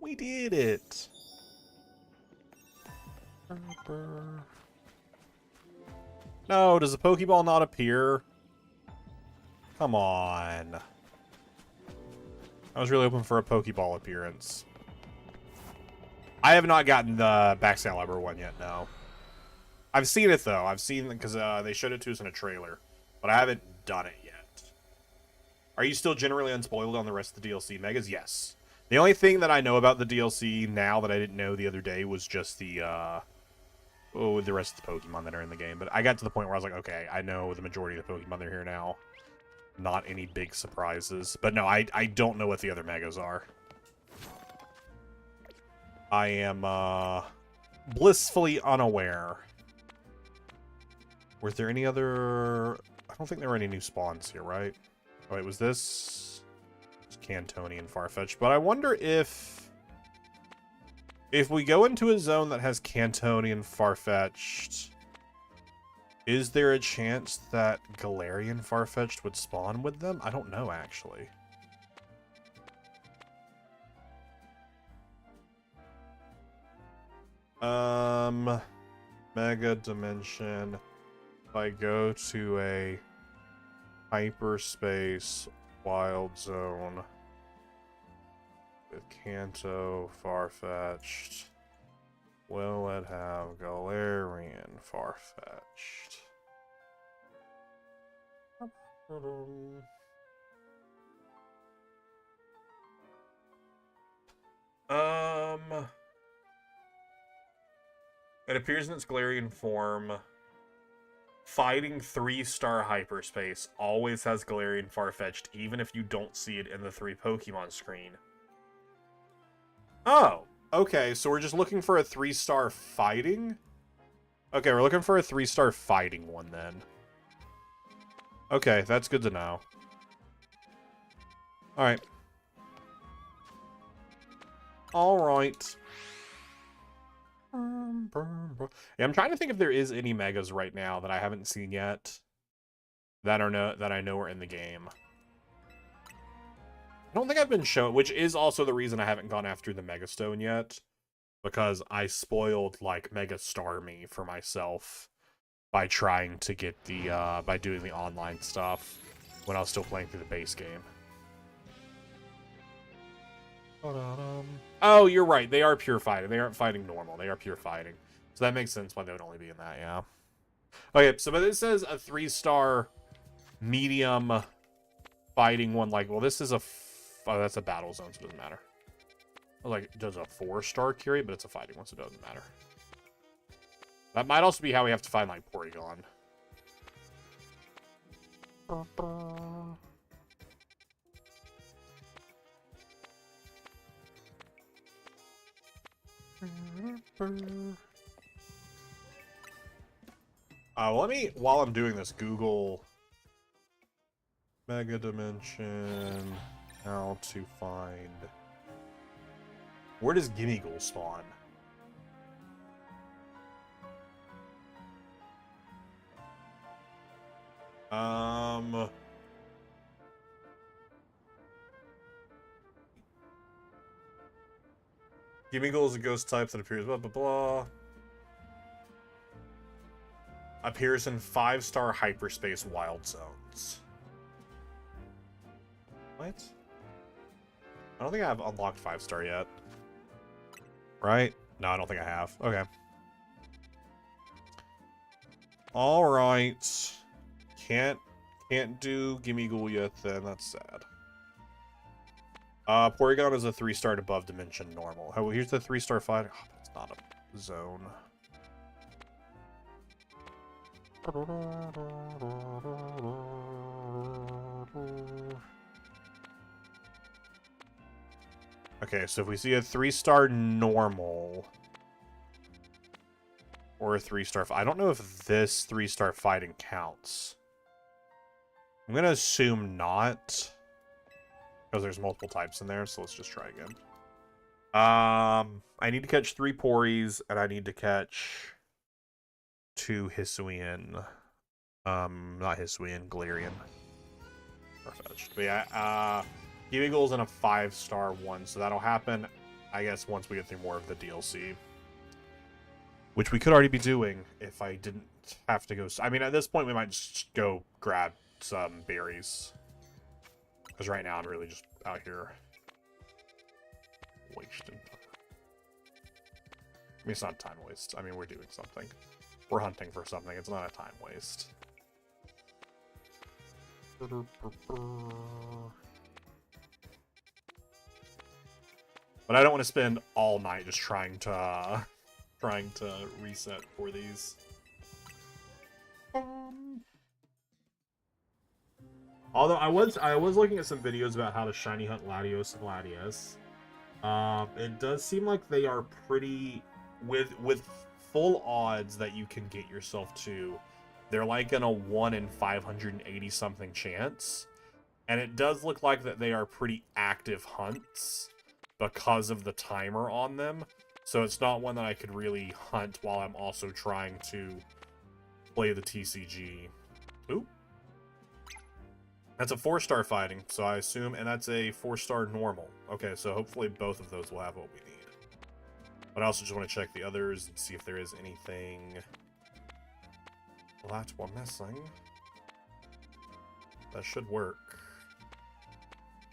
A: We did it. No, does the Pokeball not appear? Come on. I was really hoping for a Pokeball appearance. I have not gotten the Baxcalibur one yet, no. I've seen it, though. I've seen it because they showed it to us in a trailer. But I haven't done it yet. Are you still generally unspoiled on the rest of the DLC Megas? Yes. The only thing that I know about the DLC now that I didn't know the other day was just the rest of the Pokemon that are in the game. But I got to the point where I was like, okay, I know the majority of the Pokemon that are here now. Not any big surprises. But no, I don't know what the other Megas are. I am blissfully unaware. Were there any other... I don't think there were any new spawns here, right? Oh, wait, was this... It's Cantoni and Farfetch'd. But I wonder if... If we go into a zone that has Cantoni and Farfetch'd... Is there a chance that Galarian Farfetch'd would spawn with them? I don't know, actually. Mega Dimension. If I go to a hyperspace wild zone with Kanto Farfetch'd, will it have Galarian Farfetch'd? It appears in its Galarian form. Fighting 3-star hyperspace always has Galarian Farfetch'd, even if you don't see it in the 3 Pokemon screen. Oh, okay, so we're just looking for a 3-star fighting? Okay, we're looking for a 3-star fighting one then. Okay, that's good to know. Alright. Alright. Yeah, I'm trying to think if there is any Megas right now that I haven't seen yet that I know are in the game. I don't think I've been shown, which is also the reason I haven't gone after the Mega Stone yet, because I spoiled like Mega Star Me for myself by trying to get the by doing the online stuff when I was still playing through the base game. Oh, you're right. They are pure fighting. They aren't fighting normal. They are pure fighting. So that makes sense why they would only be in that, yeah. Okay, so but this says a 3-star medium fighting one. Like, well, this is a... Oh, that's a battle zone, so it doesn't matter. Like, it does a 4-star Curie, but it's a fighting one, so it doesn't matter. That might also be how we have to find, like, Porygon. Let me, while I'm doing this, Google Mega Dimension, how to find... Where does Gimmighoul spawn? Gimmighoul is a ghost type that appears blah blah blah. Appears in 5-star hyperspace wild zones. What? I don't think I have unlocked 5-star yet. Right? No, I don't think I have. Okay. Alright. Can't do Gimmighoul yet then, that's sad. Porygon is a 3-star above dimension normal. Oh, here's the 3-star fighter. Oh, that's not a zone. Okay, so if we see a 3-star normal or a 3-star, I don't know if this 3-star fighting counts. I'm gonna assume not, because there's multiple types in there. So let's just try again. I need to catch 3 Pories, and I need to catch 2 Hisuian. Not Hisuian, Galarian. Farfetch'd. But yeah, Gimmighoul's in a 5-star one, so that'll happen, I guess, once we get through more of the DLC. Which we could already be doing if I didn't have to go... I mean, at this point, we might just go grab some berries. Because right now, I'm really just out here wasting time. I mean, it's not a time waste. I mean, we're doing something. We're hunting for something. It's not a time waste. But I don't want to spend all night just trying to reset for these. Although I was looking at some videos about how to shiny hunt Latios and Latias. It does seem like they are pretty with full odds that you can get yourself to. They're like in a 1 in 580 something chance, and it does look like that they are pretty active hunts because of the timer on them. So it's not one that I could really hunt while I'm also trying to play the TCG. Ooh. That's a 4-star fighting, so I assume, and that's a 4-star normal. Okay, so hopefully both of those will have what we need. But I also just want to check the others and see if there is anything that we're missing. That should work.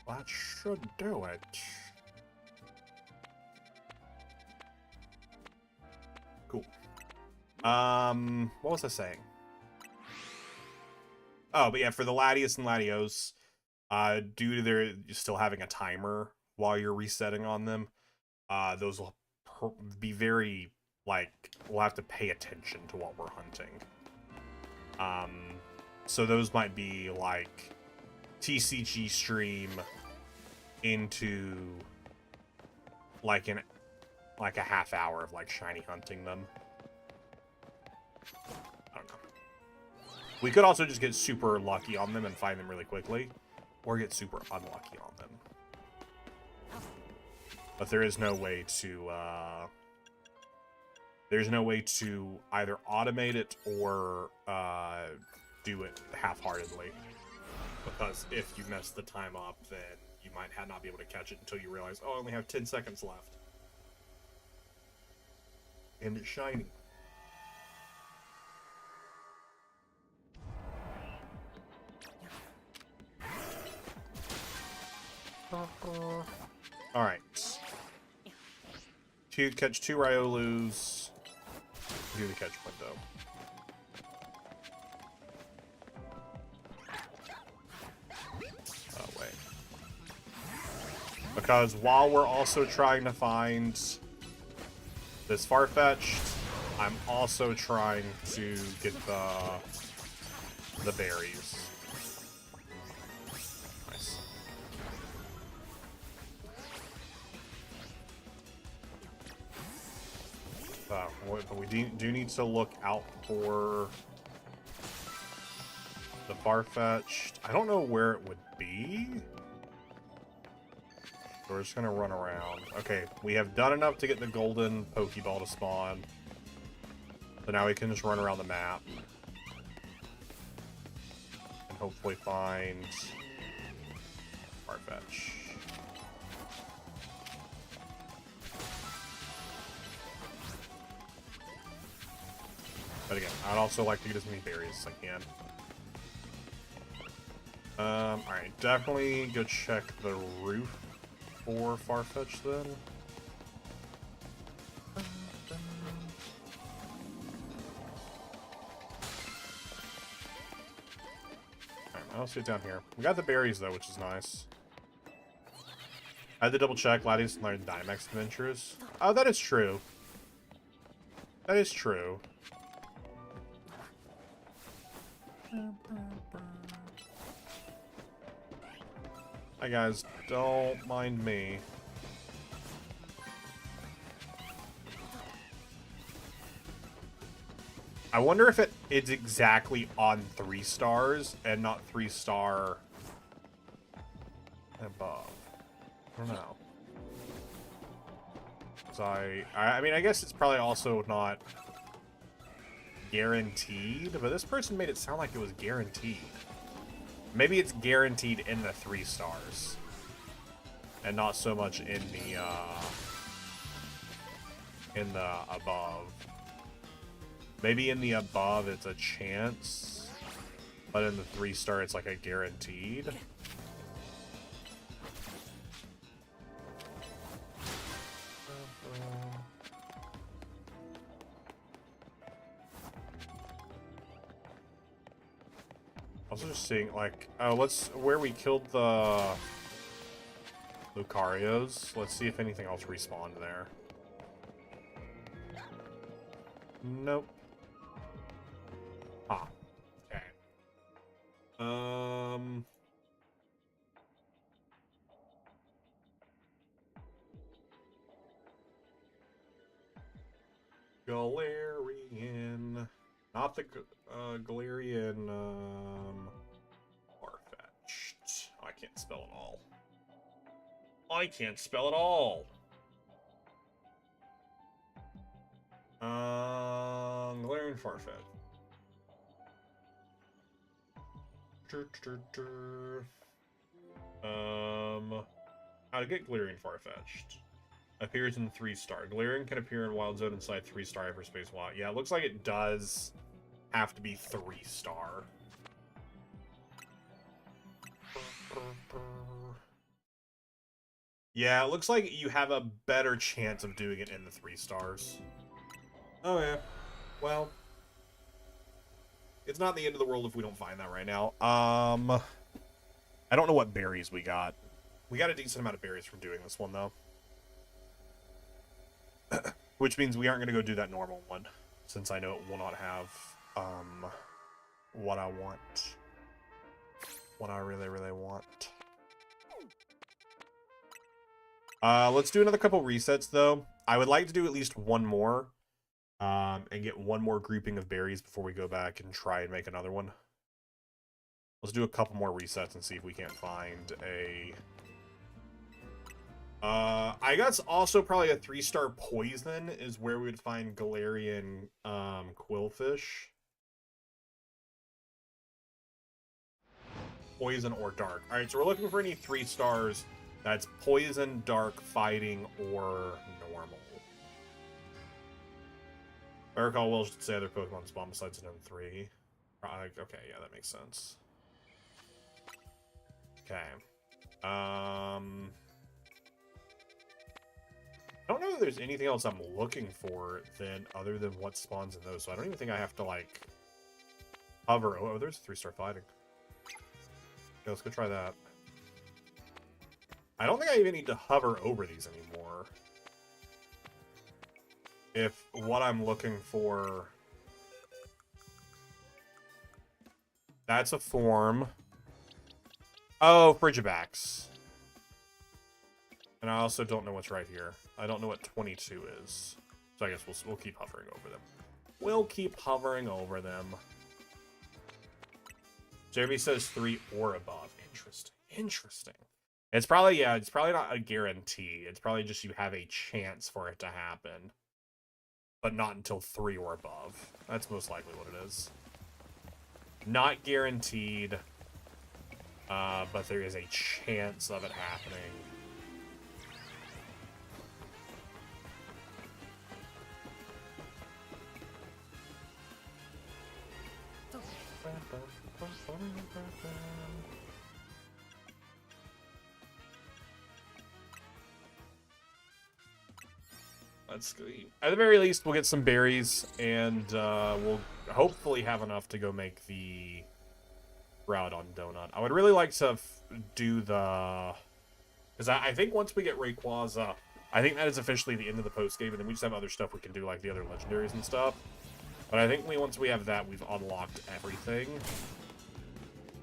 A: That should do it. Cool. What was I saying? Oh, but yeah, for the Latias and Latios, due to their still having a timer while you're resetting on them, those will be very, like, we'll have to pay attention to what we're hunting. So those might be, like, TCG stream into, like, a half hour of, like, shiny hunting them. I don't know. We could also just get super lucky on them and find them really quickly, or get super unlucky on them. But there is no way to, there's no way to either automate it or, do it half-heartedly. Because if you mess the time up, then you might not be able to catch it until you realize, oh, I only have 10 seconds left. And it's shiny. Alright. Catch 2 Riolus. Do the catch window. Oh, wait. Because while we're also trying to find this Farfetch'd, I'm also trying to get the berries. But we do need to look out for the Farfetch'd. I don't know where it would be. So we're just gonna run around. Okay, we have done enough to get the golden Pokeball to spawn. So now we can just run around the map. And hopefully find Farfetch. But again, I'd also like to get as many berries as I can. Alright, definitely go check the roof for Farfetch then. Alright, I'll see it down here. We got the berries though, which is nice. I had to double check. Ladies learned Dynamax Adventures. Oh, that is true. That is true. Hi guys, don't mind me. I wonder if it's exactly on 3 stars and not 3-star above. I don't know. 'Cause I mean, I guess it's probably also not guaranteed, but this person made it sound like it was guaranteed. Maybe it's guaranteed in the 3 stars and not so much in the above. Maybe in the above it's a chance, but in the 3-star it's like a guaranteed. Also just seeing, like, oh, where we killed the Lucarios. Let's see if anything else respawned there. Nope. Ah. Okay. Galarian. Not the Galarian, Farfetch'd. Oh, I can't spell it all. I can't spell it all. Galarian Farfetch'd. How to get Galarian Farfetch'd. Appears in 3-star. Galarian can appear in Wild Zone inside 3-star hyperspace watt. Yeah, it looks like it does have to be 3-star. Yeah, it looks like you have a better chance of doing it in the 3 stars. Oh yeah. Well, it's not the end of the world if we don't find that right now. I don't know what berries we got. We got a decent amount of berries from doing this one though. Which means we aren't going to go do that normal one, since I know it will not have what I want. What I really, really want. Let's do another couple resets, though. I would like to do at least one more, and get one more grouping of berries before we go back and try and make another one. Let's do a couple more resets and see if we can't find a... I guess also probably a 3-star poison is where we would find Galarian Quillfish. Poison or dark. Alright, so we're looking for any 3 stars that's poison, dark, fighting, or normal. If I recall, Will should say other Pokemon spawn besides an M3. Okay, yeah, that makes sense. Okay. I don't know if there's anything else I'm looking for than other than what spawns in those, so I don't even think I have to, like, hover. Oh, there's 3-star fighting. Okay, let's go try that. I don't think I even need to hover over these anymore. If what I'm looking for... That's a form. Oh, Frigibax. And I also don't know what's right here. I don't know what 22 is. So I guess we'll keep hovering over them. We'll keep hovering over them. Jeremy says 3 or above. Interesting. Interesting. It's probably, yeah, it's probably not a guarantee. It's probably just you have a chance for it to happen. But not until 3 or above. That's most likely what it is. Not guaranteed. But there is a chance of it happening. Let's go. At the very least, we'll get some berries, and we'll hopefully have enough to go make the route on Donut. I would really like to do the... Because I think once we get Rayquaza, I think that is officially the end of the post-game, and then we just have other stuff we can do, like the other legendaries and stuff. But I think once we have that, we've unlocked everything.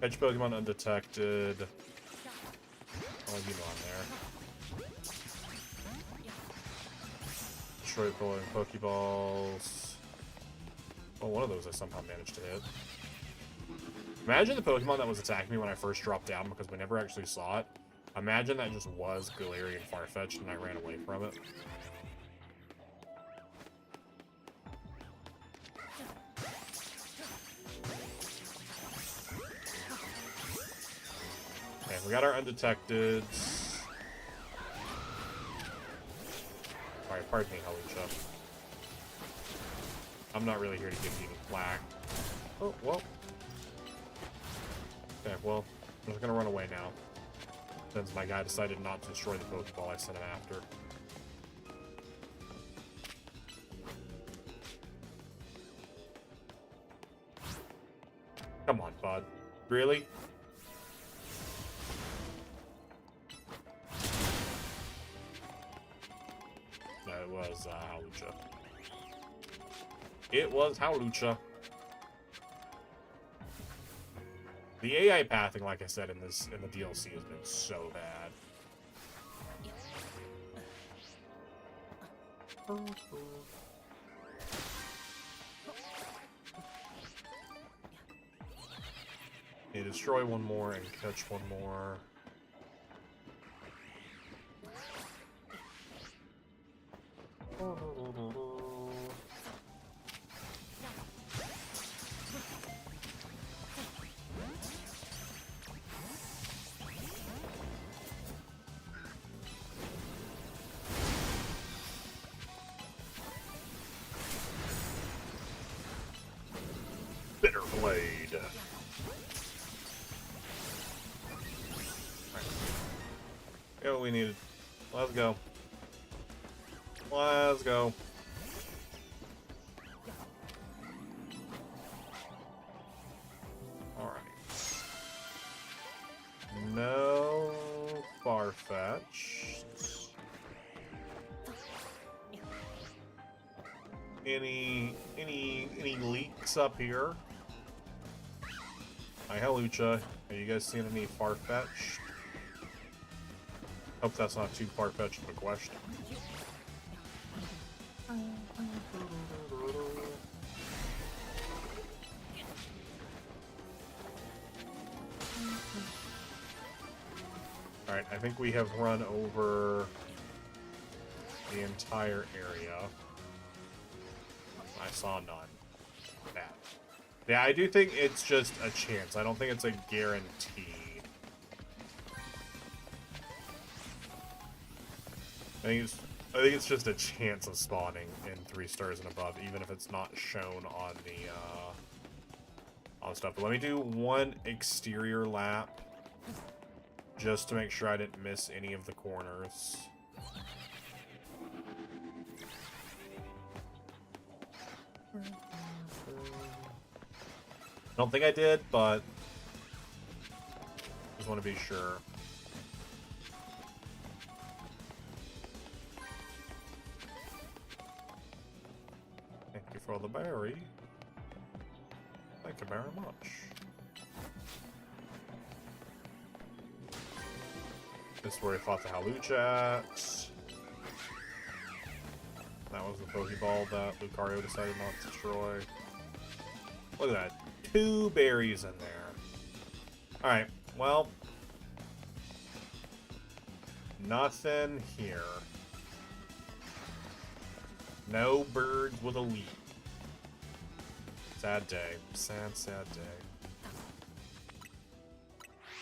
A: Fetch Pokemon undetected. I'll leave you on there. Destroy Pokeballs. Oh, one of those I somehow managed to hit. Imagine the Pokemon that was attacking me when I first dropped down, because we never actually saw it. Imagine that just was Galarian Farfetch'd and I ran away from it. Okay, we got our undetected. Alright, pardon me, Hawlucha. I'm not really here to give you any flack. Oh, well. Okay, well, I'm just gonna run away now. Since my guy decided not to destroy the Pokeball I sent him after. Come on, bud. Really? No, it was Hawlucha. It was Hawlucha. The AI pathing, like I said, in the DLC has been so bad. Okay, destroy one more and catch one more. Bitter Blade. Get what we needed. Let's go. Let's go. Alright. No Farfetch. Any leaks up here? Hi, Hawlucha. Have you guys seen any Farfetch? Hope that's not too far-fetched of a question. Alright, I think we have run over the entire area. I saw none. Bad. Yeah, I do think it's just a chance. I don't think it's a guarantee. I think it's just a chance of spawning in 3 stars and above, even if it's not shown on the stuff. But let me do one exterior lap just to make sure I didn't miss any of the corners. Don't think I did, but just want to be sure. Thank you for the berry. Thank you very much. This is where we fought the Hawlucha at. That was the Pokeball that Lucario decided not to destroy. Look at that. 2 berries in there. Alright, well. Nothing here. No birds with a lead. Sad day. Sad, sad day.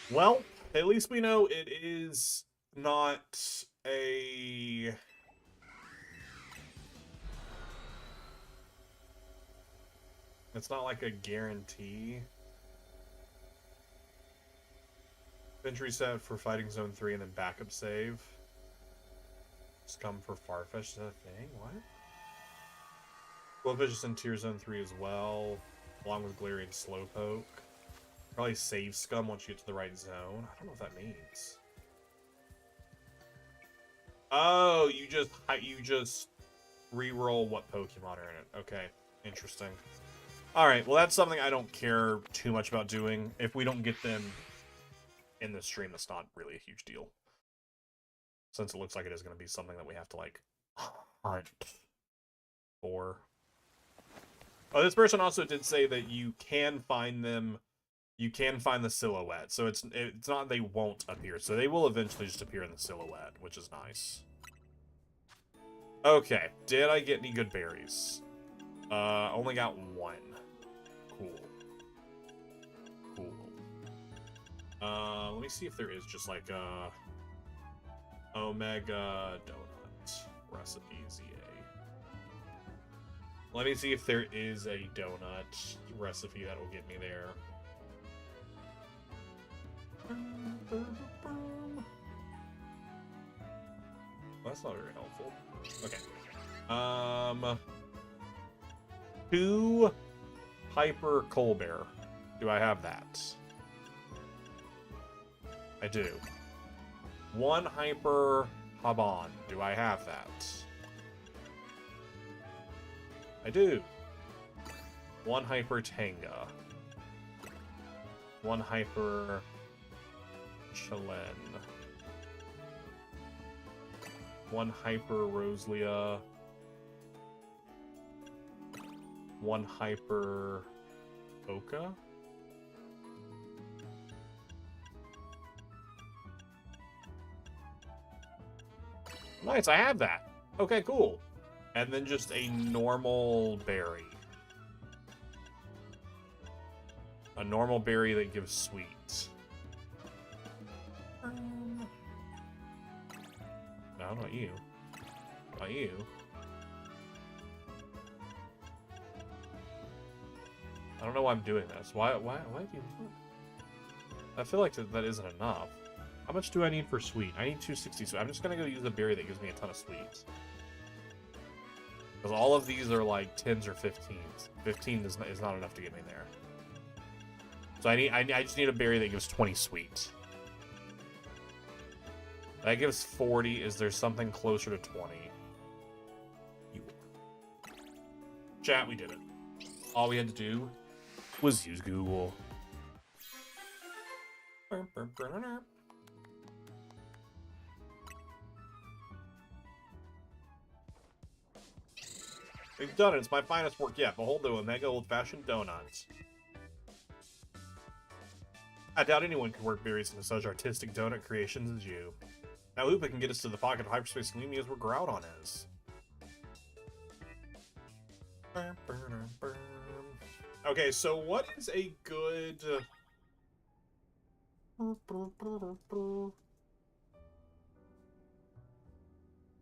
A: Well, at least we know it is not a... It's not like a guarantee. Entry set for Fighting Zone 3 and then backup save. Scum for Farfetch, is that a thing? What? Glowfish is in Tier Zone 3 as well, along with Galarian Slowpoke. Probably save Scum once you get to the right zone. I don't know what that means. Oh, you just re-roll what Pokemon are in it. Okay, interesting. Alright, well that's something I don't care too much about doing. If we don't get them in the stream, that's not really a huge deal. Since it looks like it is going to be something that we have to, like, hunt for. Oh, this person also did say that you can find them, you can find the silhouette. So it's not they won't appear. So they will eventually just appear in the silhouette, which is nice. Okay, did I get any good berries? Only got 1. Cool. Cool. Let me see if there is just like a Omega Donut recipes, EA. Let me see if there is a donut recipe that will get me there. That's not very helpful. Okay. 2 Hyper Colbert. Do I have that? I do. 1 Hyper Haban. Do I have that? I do. 1 Hyper Tanga. 1 Hyper Chalen. 1 Hyper Roselia. 1 Hyper Oka. Nice, I have that. Okay, cool. And then just a normal berry. A normal berry that gives sweet. No, not you. Not you. I don't know why I'm doing this. Why do you... I feel like that isn't enough. How much do I need for sweet? I need 260 sweet. I'm just gonna go use a berry that gives me a ton of sweets. Because all of these are like 10s or 15s. 15 is not enough to get me there. So I just need a berry that gives 20 sweet. That gives 40. Is there something closer to 20? Chat, we did it. All we had to do was use Google. We've done it. It's my finest work yet. Behold the Omega Old-Fashioned Donuts. I doubt anyone could work berries into such artistic donut creations as you. Now Hoopa can get us to the pocket of hyperspace Lumi as where Groudon is. Okay, so what is a good...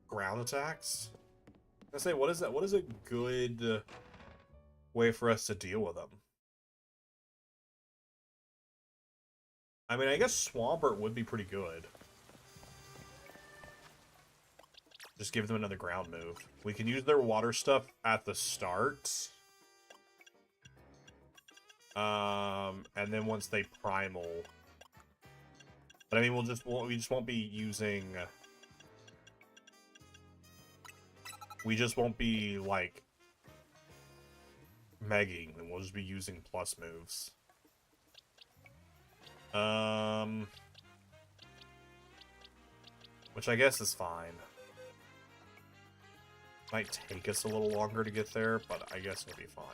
A: ground attacks? I say, what is that? What is a good way for us to deal with them? I mean, I guess Swampert would be pretty good. Just give them another ground move. We can use their water stuff at the start. And then once they primal. But I mean, we just won't be using... We just won't be, like, megging, and we'll just be using plus moves. Which I guess is fine. Might take us a little longer to get there, but I guess we'll be fine.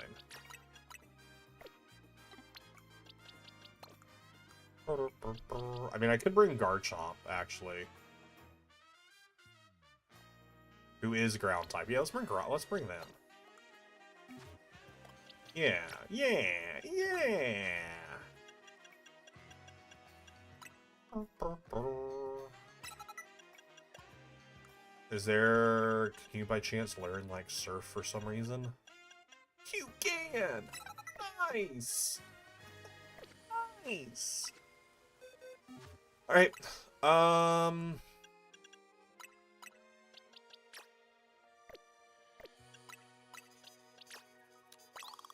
A: I mean, I could bring Garchomp, actually. Who is ground type. Yeah, let's bring them. Yeah, yeah, yeah! Is there... Can you by chance learn, like, Surf for some reason? You can! Nice! Nice! Alright,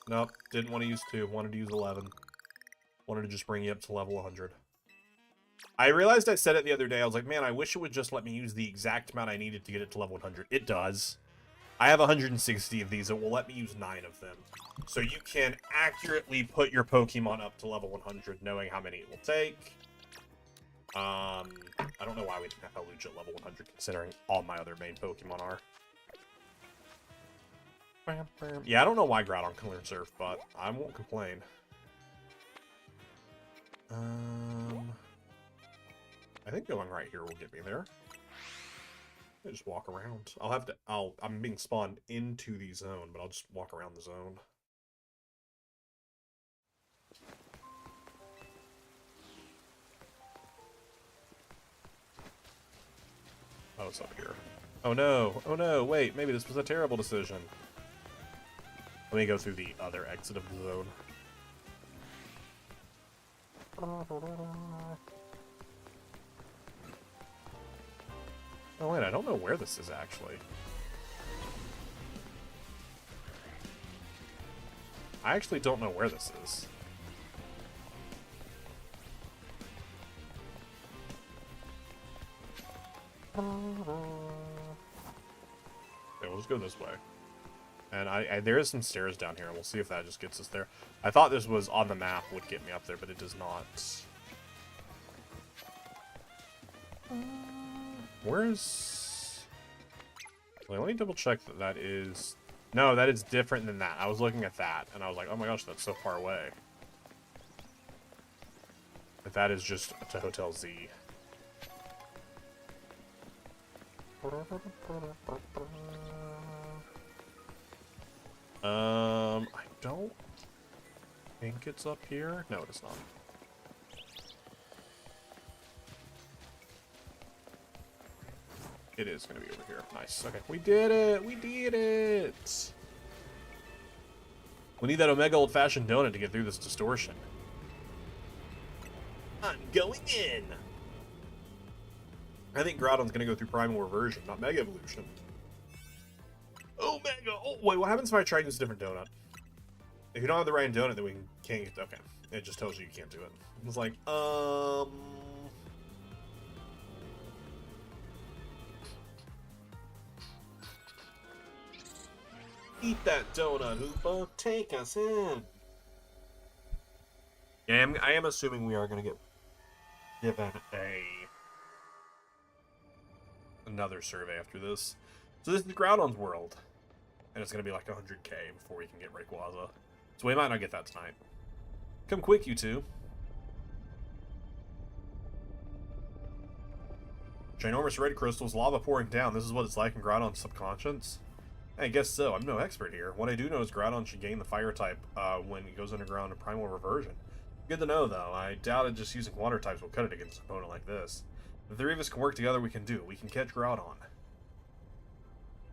A: Nope, didn't want to use 2, wanted to use 11. Wanted to just bring you up to level 100. I realized I said it the other day, I was like, man, I wish it would just let me use the exact amount I needed to get it to level 100. It does. I have 160 of these, it will let me use 9 of them. So you can accurately put your Pokemon up to level 100, knowing how many it will take. I don't know why we didn't have Hawlucha at level 100, considering all my other main Pokemon are. Yeah, I don't know why Groudon can learn Surf, but I won't complain. I think going right here will get me there. I just walk around. I'm being spawned into the zone, but I'll just walk around the zone. Oh, it's up here. Oh no, wait, maybe this was a terrible decision. Let me go through the other exit of the zone. Oh wait, I don't know where this is actually. I actually don't know where this is. Okay, we'll just go this way. And there is some stairs down here. We'll see if that just gets us there. I thought this was on the map would get me up there, but it does not. Where's... Wait, let me double check that that is... No, that is different than that. I was looking at that, and I was like, oh my gosh, that's so far away. But that is just to Hotel Z. I don't think it's up here. No, it's not. It is going to be over here. Nice. Okay. We did it! We did it! We need that Omega old-fashioned donut to get through this distortion. I'm going in! I think Groudon's going to go through Primal Reversion, not Mega Evolution. Omega! Oh, wait, what happens if I try to use a different donut? If you don't have the right donut, then we can't get... Okay. It just tells you can't do it. It's like, Eat that donut, Hoopa. Take us in. Yeah, I am assuming we are going to get given another survey after this. So this is Groudon's world. And it's going to be like 100k before we can get Rayquaza. So we might not get that tonight. Come quick, you two. Ginormous red crystals, lava pouring down. This is what it's like in Groudon's subconscious. I guess so. I'm no expert here. What I do know is Groudon should gain the fire type when he goes underground in Primal Reversion. Good to know, though. I doubted just using water types will cut it against an opponent like this. If the 3 of us can work together, we can do it. We can catch Groudon.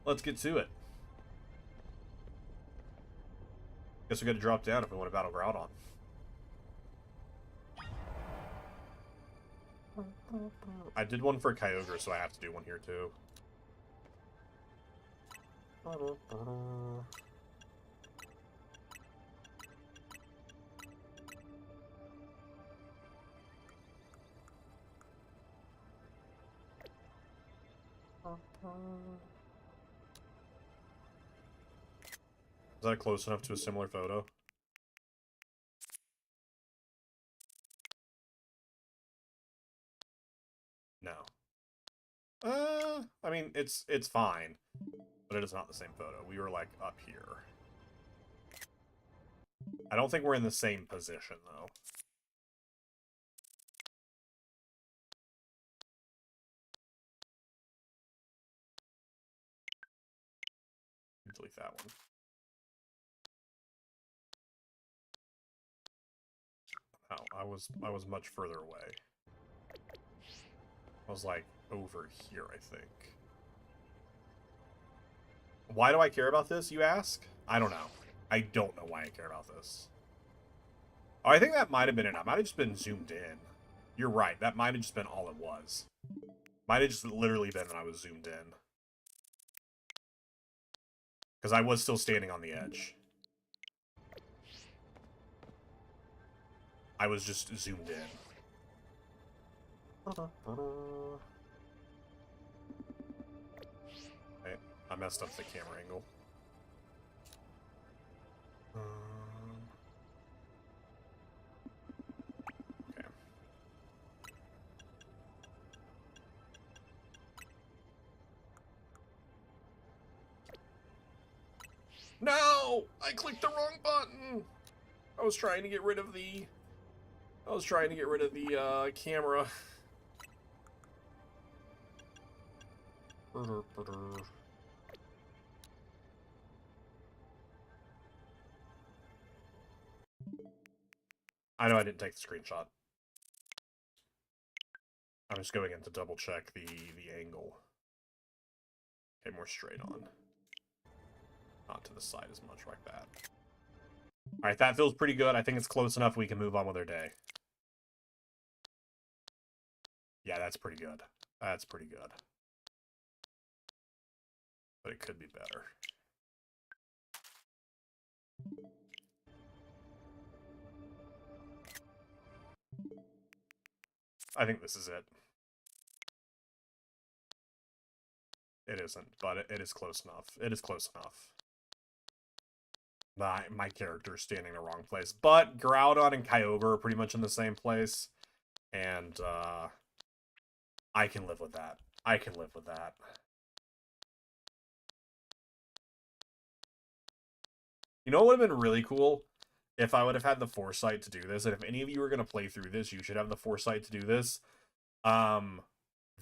A: Let's get to it. Guess we got to drop down if we want to battle Groudon. I did one for Kyogre, so I have to do one here, too. Is that close enough to a similar photo? No. I mean, it's fine. But it is not the same photo. We were, like, up here. I don't think we're in the same position, though. Delete that one. Oh, I was much further away. I was, like, over here, I think. Why do I care about this, you ask? I don't know. I don't know why I care about this. Oh, I think that might have been it. I might have just been zoomed in. You're right. That might have just been all it was. Might have just literally been that I was zoomed in. Because I was still standing on the edge. I was just zoomed in. Okay, I messed up the camera angle. Okay. No! I clicked the wrong button! I was trying to get rid of the... camera. I know I didn't take the screenshot. I'm just going in to double check the angle. Okay, more straight on. Not to the side as much like that. Alright, that feels pretty good. I think it's close enough we can move on with our day. Yeah, that's pretty good. That's pretty good. But it could be better. I think this is it. It isn't, but it is close enough. It is close enough. My character's standing in the wrong place. But Groudon and Kyogre are pretty much in the same place. And, I can live with that. I can live with that. You know what would have been really cool? If I would have had the foresight to do this, and if any of you are going to play through this, you should have the foresight to do this.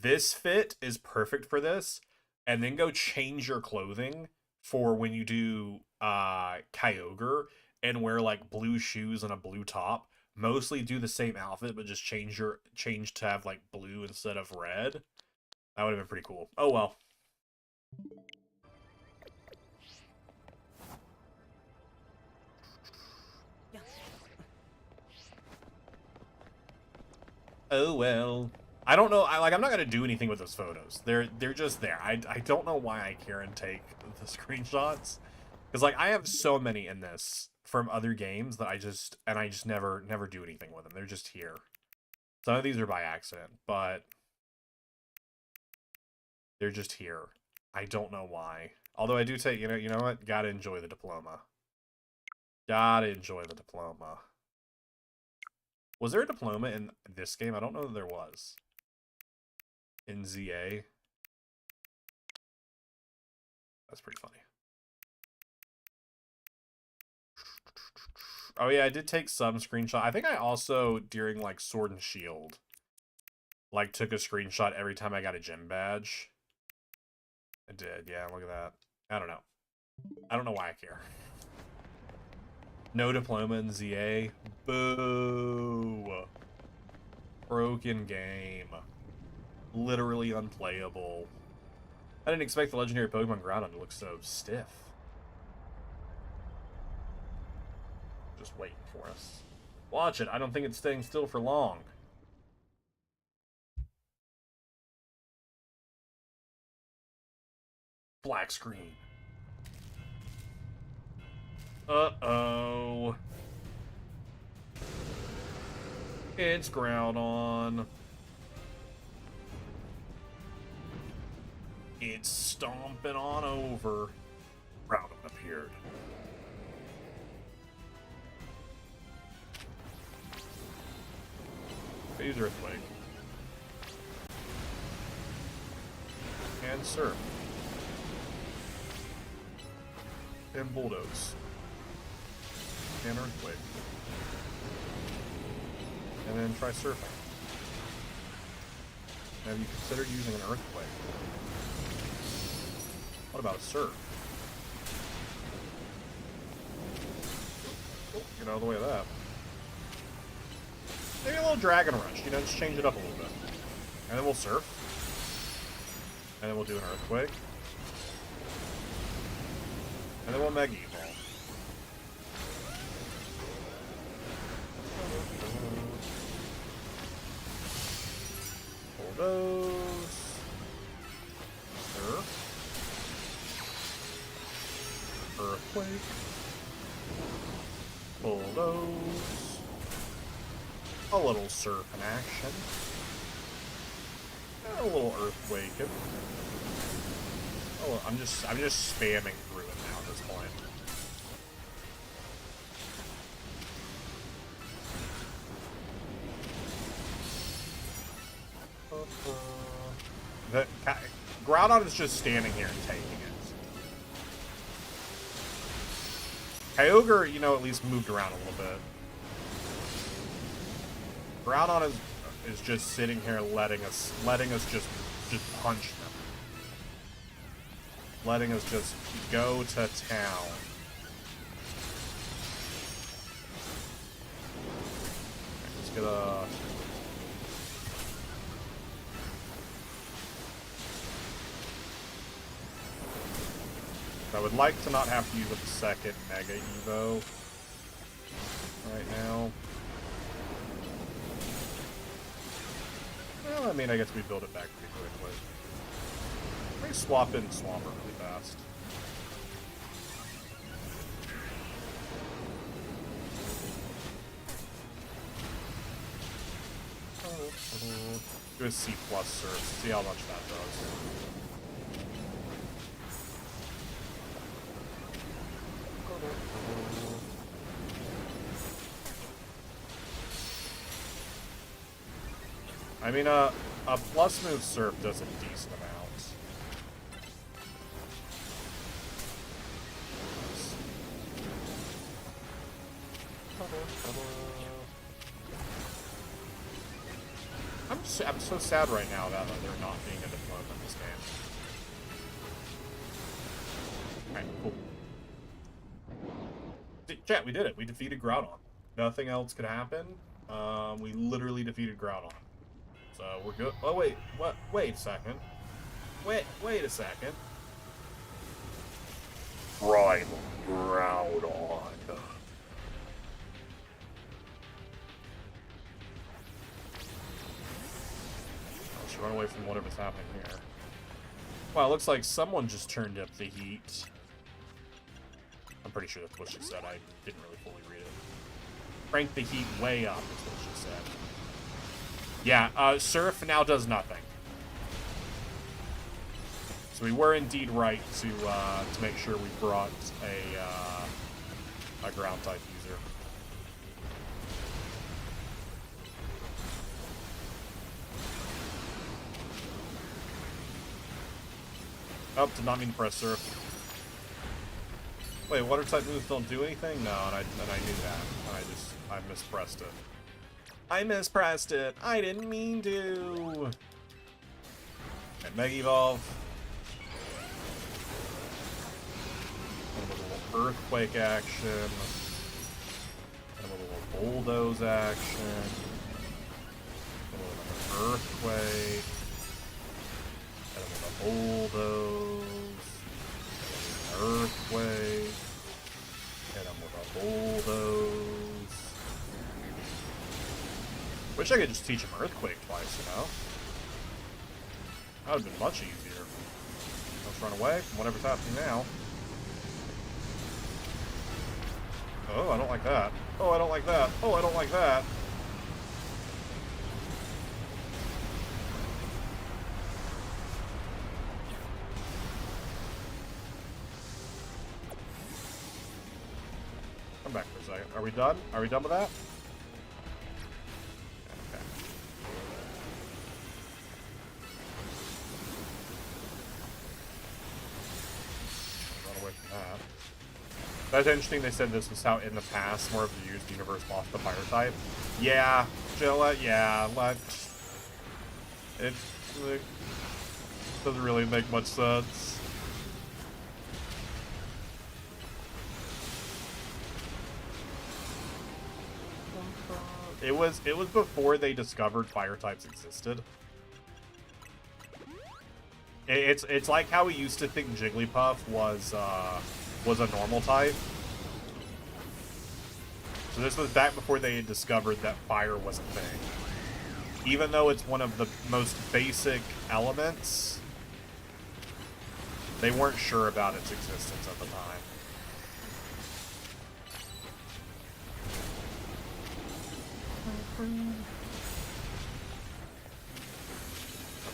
A: This fit is perfect for this, and then go change your clothing for when you do Kyogre, and wear like blue shoes and a blue top. Mostly do the same outfit, but just change to have like blue instead of red. That would have been pretty cool. Oh well. Oh well. I don't know. I'm not gonna do anything with those photos. They're just there. I don't know why I care and take the screenshots, because like I have so many in this from other games that I just never do anything with them. They're just here. Some of these are by accident, but they're just here. I don't know why. Although I do take, you know what? Gotta enjoy the diploma. Gotta enjoy the diploma. Was there a diploma in this game? I don't know that there was. In ZA. That's pretty funny. Oh yeah, I did take some screenshot. I think I also, during like Sword and Shield, like took a screenshot every time I got a gym badge. I did, yeah, look at that. I don't know. I don't know why I care. No diploma in ZA. Boo. Broken game. Literally unplayable. I didn't expect the legendary Pokemon Groudon to look so stiff. Just waiting for us. Watch it. I don't think it's staying still for long. Black screen. Uh-oh. It's Groudon. It's stomping on over. Groudon appeared. Phase Earthquake. And Surf. and bulldoze. And earthquake. And then try surfing. Have you considered using an earthquake? What about a surf? Oh, get out of the way of that. Maybe a little dragon rush, you know, just change it up a little bit. And then we'll surf. And then we'll do an earthquake. And then we'll Mega Evolve. Bulldoze. Surf. Earthquake. Bulldoze. A little surf in action. And a little earthquake. Oh, I'm just spamming through it now at this point. The Groudon is just standing here and taking it. Kyogre, you know, at least moved around a little bit. Groudon is just sitting here letting us just punch them. Letting us just go to town. Let's get a... I would like to not have to use a second Mega Evo right now. Well, I mean, I guess we build it back pretty quickly. Let me swap in Swampert really fast. Do a C+ surf, see how much that does. I mean, a plus move surf does a decent amount. I'm so sad right now that there not being a deployment in this game. Alright, cool. Chat, we did it. We defeated Groudon. Nothing else could happen. We literally defeated Groudon. So we're good. Oh wait, what? Wait a second. Wait a second. Right, Groudon. Let's run away from whatever's happening here. Wow, it looks like someone just turned up the heat. I'm pretty sure that's what she said. I didn't really fully read it. Crank the heat way up is what she said. Yeah, Surf now does nothing. So we were indeed right to make sure we brought a ground type user. Oh, did not mean to press Surf. Wait, water type moves don't do anything? No, and I knew that. I mispressed it. I mispressed it. I didn't mean to. And Mega Evolve. And a little Earthquake action. And a little Bulldoze action. And a little Earthquake. And a little Bulldoze. And an Earthquake. And a little Bulldoze. Wish I could just teach him Earthquake twice, you know? That would have been much easier. Let's run away from whatever's happening now. Oh, I don't like that. Oh, I don't like that. Oh, I don't like that. Come back for a second. Are we done? Are we done with that? That's interesting. They said this was how in the past more of the used universe lost the fire type. Yeah, Gillette. Yeah, it doesn't really make much sense. It was before they discovered fire types existed. It's like how we used to think Jigglypuff was a normal type. So this was back before they had discovered that fire was a thing. Even though it's one of the most basic elements, they weren't sure about its existence at the time.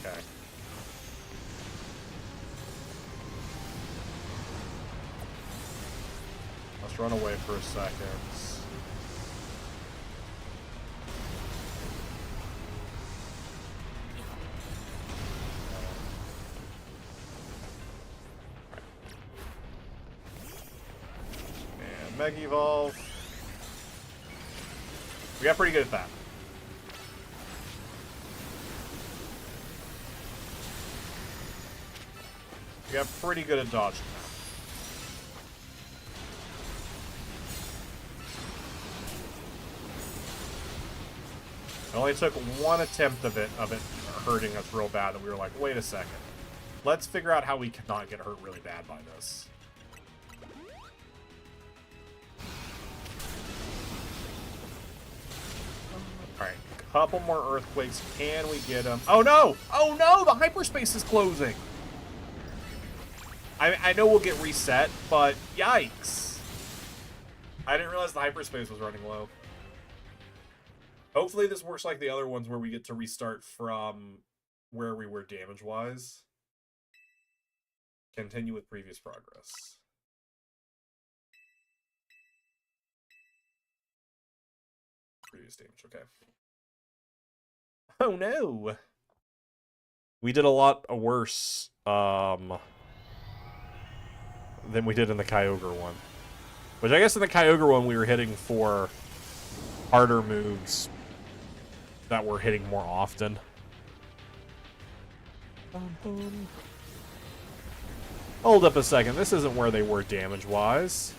A: Okay. Let's run away for a second. And Mega Evolve. We got pretty good at that. We got pretty good at dodging that. It only took one attempt of it hurting us real bad that we were like, wait a second. Let's figure out how we cannot get hurt really bad by this. Alright, couple more earthquakes. Can we get them? Oh no! Oh no! The hyperspace is closing! I know we'll get reset, but yikes. I didn't realize the hyperspace was running low. Hopefully this works like the other ones where we get to restart from where we were damage-wise. Continue with previous progress. Previous damage, okay. Oh no! We did a lot worse, than we did in the Kyogre one. Which I guess in the Kyogre one we were hitting for harder moves that were hitting more often. Hold up a second, this isn't where they were damage-wise.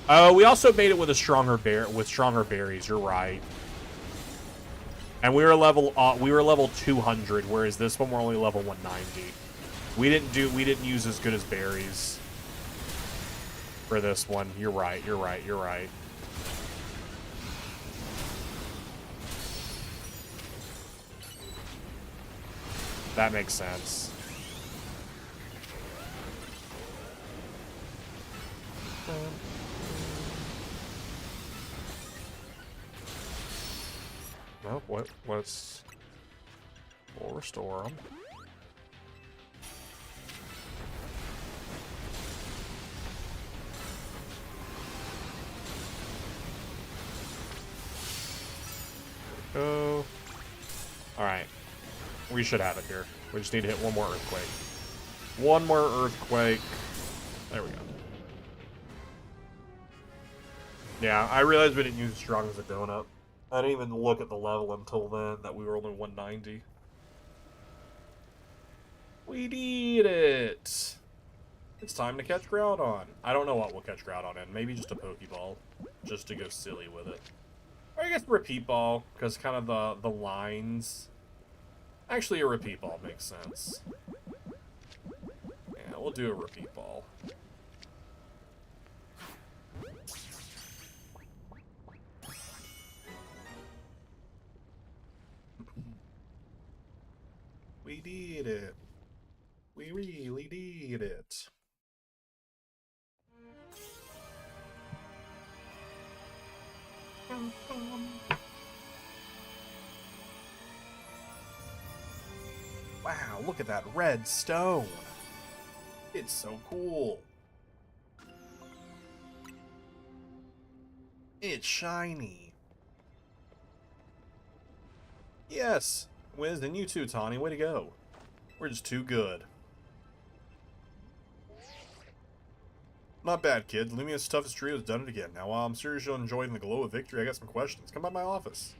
A: Oh, we also made it with a stronger berries, you're right. And we were level 200, whereas this one we're only level 190. We didn't use as good as berries for this one. You're right. That makes sense. Nope, we'll restore them. Go. Alright. We should have it here. We just need to hit one more earthquake. One more earthquake. There we go. Yeah, I realized we didn't use as strong as a donut. I didn't even look at the level until then, that we were only 190. We did it! It's time to catch Groudon. I don't know what we'll catch Groudon in. Maybe just a Pokeball. Just to go silly with it. Or I guess Repeat Ball, because kind of the lines. Actually, a Repeat Ball makes sense. Yeah, we'll do a Repeat Ball. We did it. We really did it. Wow, look at that red stone. It's so cool. It's shiny. Yes. Wiz, and you too, Tawny. Way to go. We're just too good. Not bad, kid. Lumia's toughest trio has done it again. Now, while I'm serious you're enjoying the glow of victory, I got some questions. Come by my office.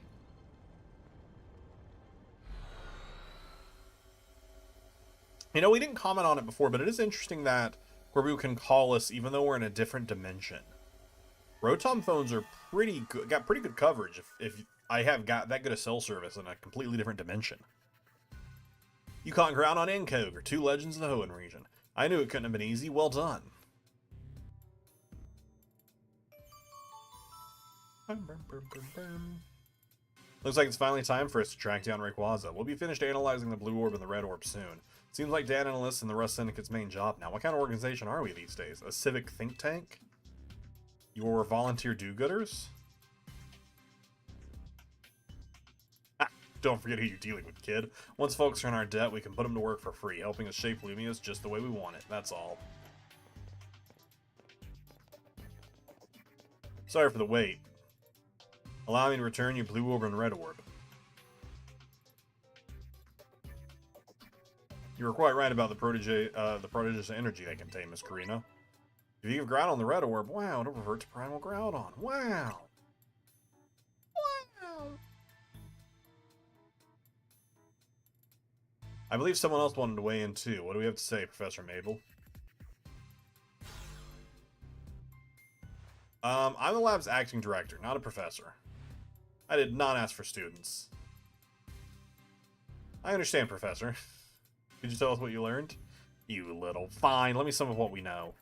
A: You know, we didn't comment on it before, but it is interesting that Corbu can call us even though we're in a different dimension. Rotom phones are pretty good, got pretty good coverage if I have got that good a cell service in a completely different dimension. You caught ground on Inkogre, 2 legends of the Hoenn region. I knew it couldn't have been easy. Well done. Looks like it's finally time for us to track down Rayquaza. We'll be finished analyzing the blue orb and the red orb soon. Seems like data analysts and the Rust Syndicate's main job now. What kind of organization are we these days? A civic think tank? Your volunteer do-gooders? Ah, don't forget who you're dealing with, kid. Once folks are in our debt, we can put them to work for free, helping us shape Lumia's just the way we want it. That's all. Sorry for the wait. Allow me to return you blue orb and red orb. You were quite right about the prodigious energy they contain, Miss Karina. If you give Groudon the red orb, wow, it'll revert to Primal Groudon. Wow! Wow! I believe someone else wanted to weigh in too. What do we have to say, Professor Mabel? I'm the lab's acting director, not a professor. I did not ask for students. I understand, Professor. Could you tell us what you learned? You little... Fine, let me sum up what we know.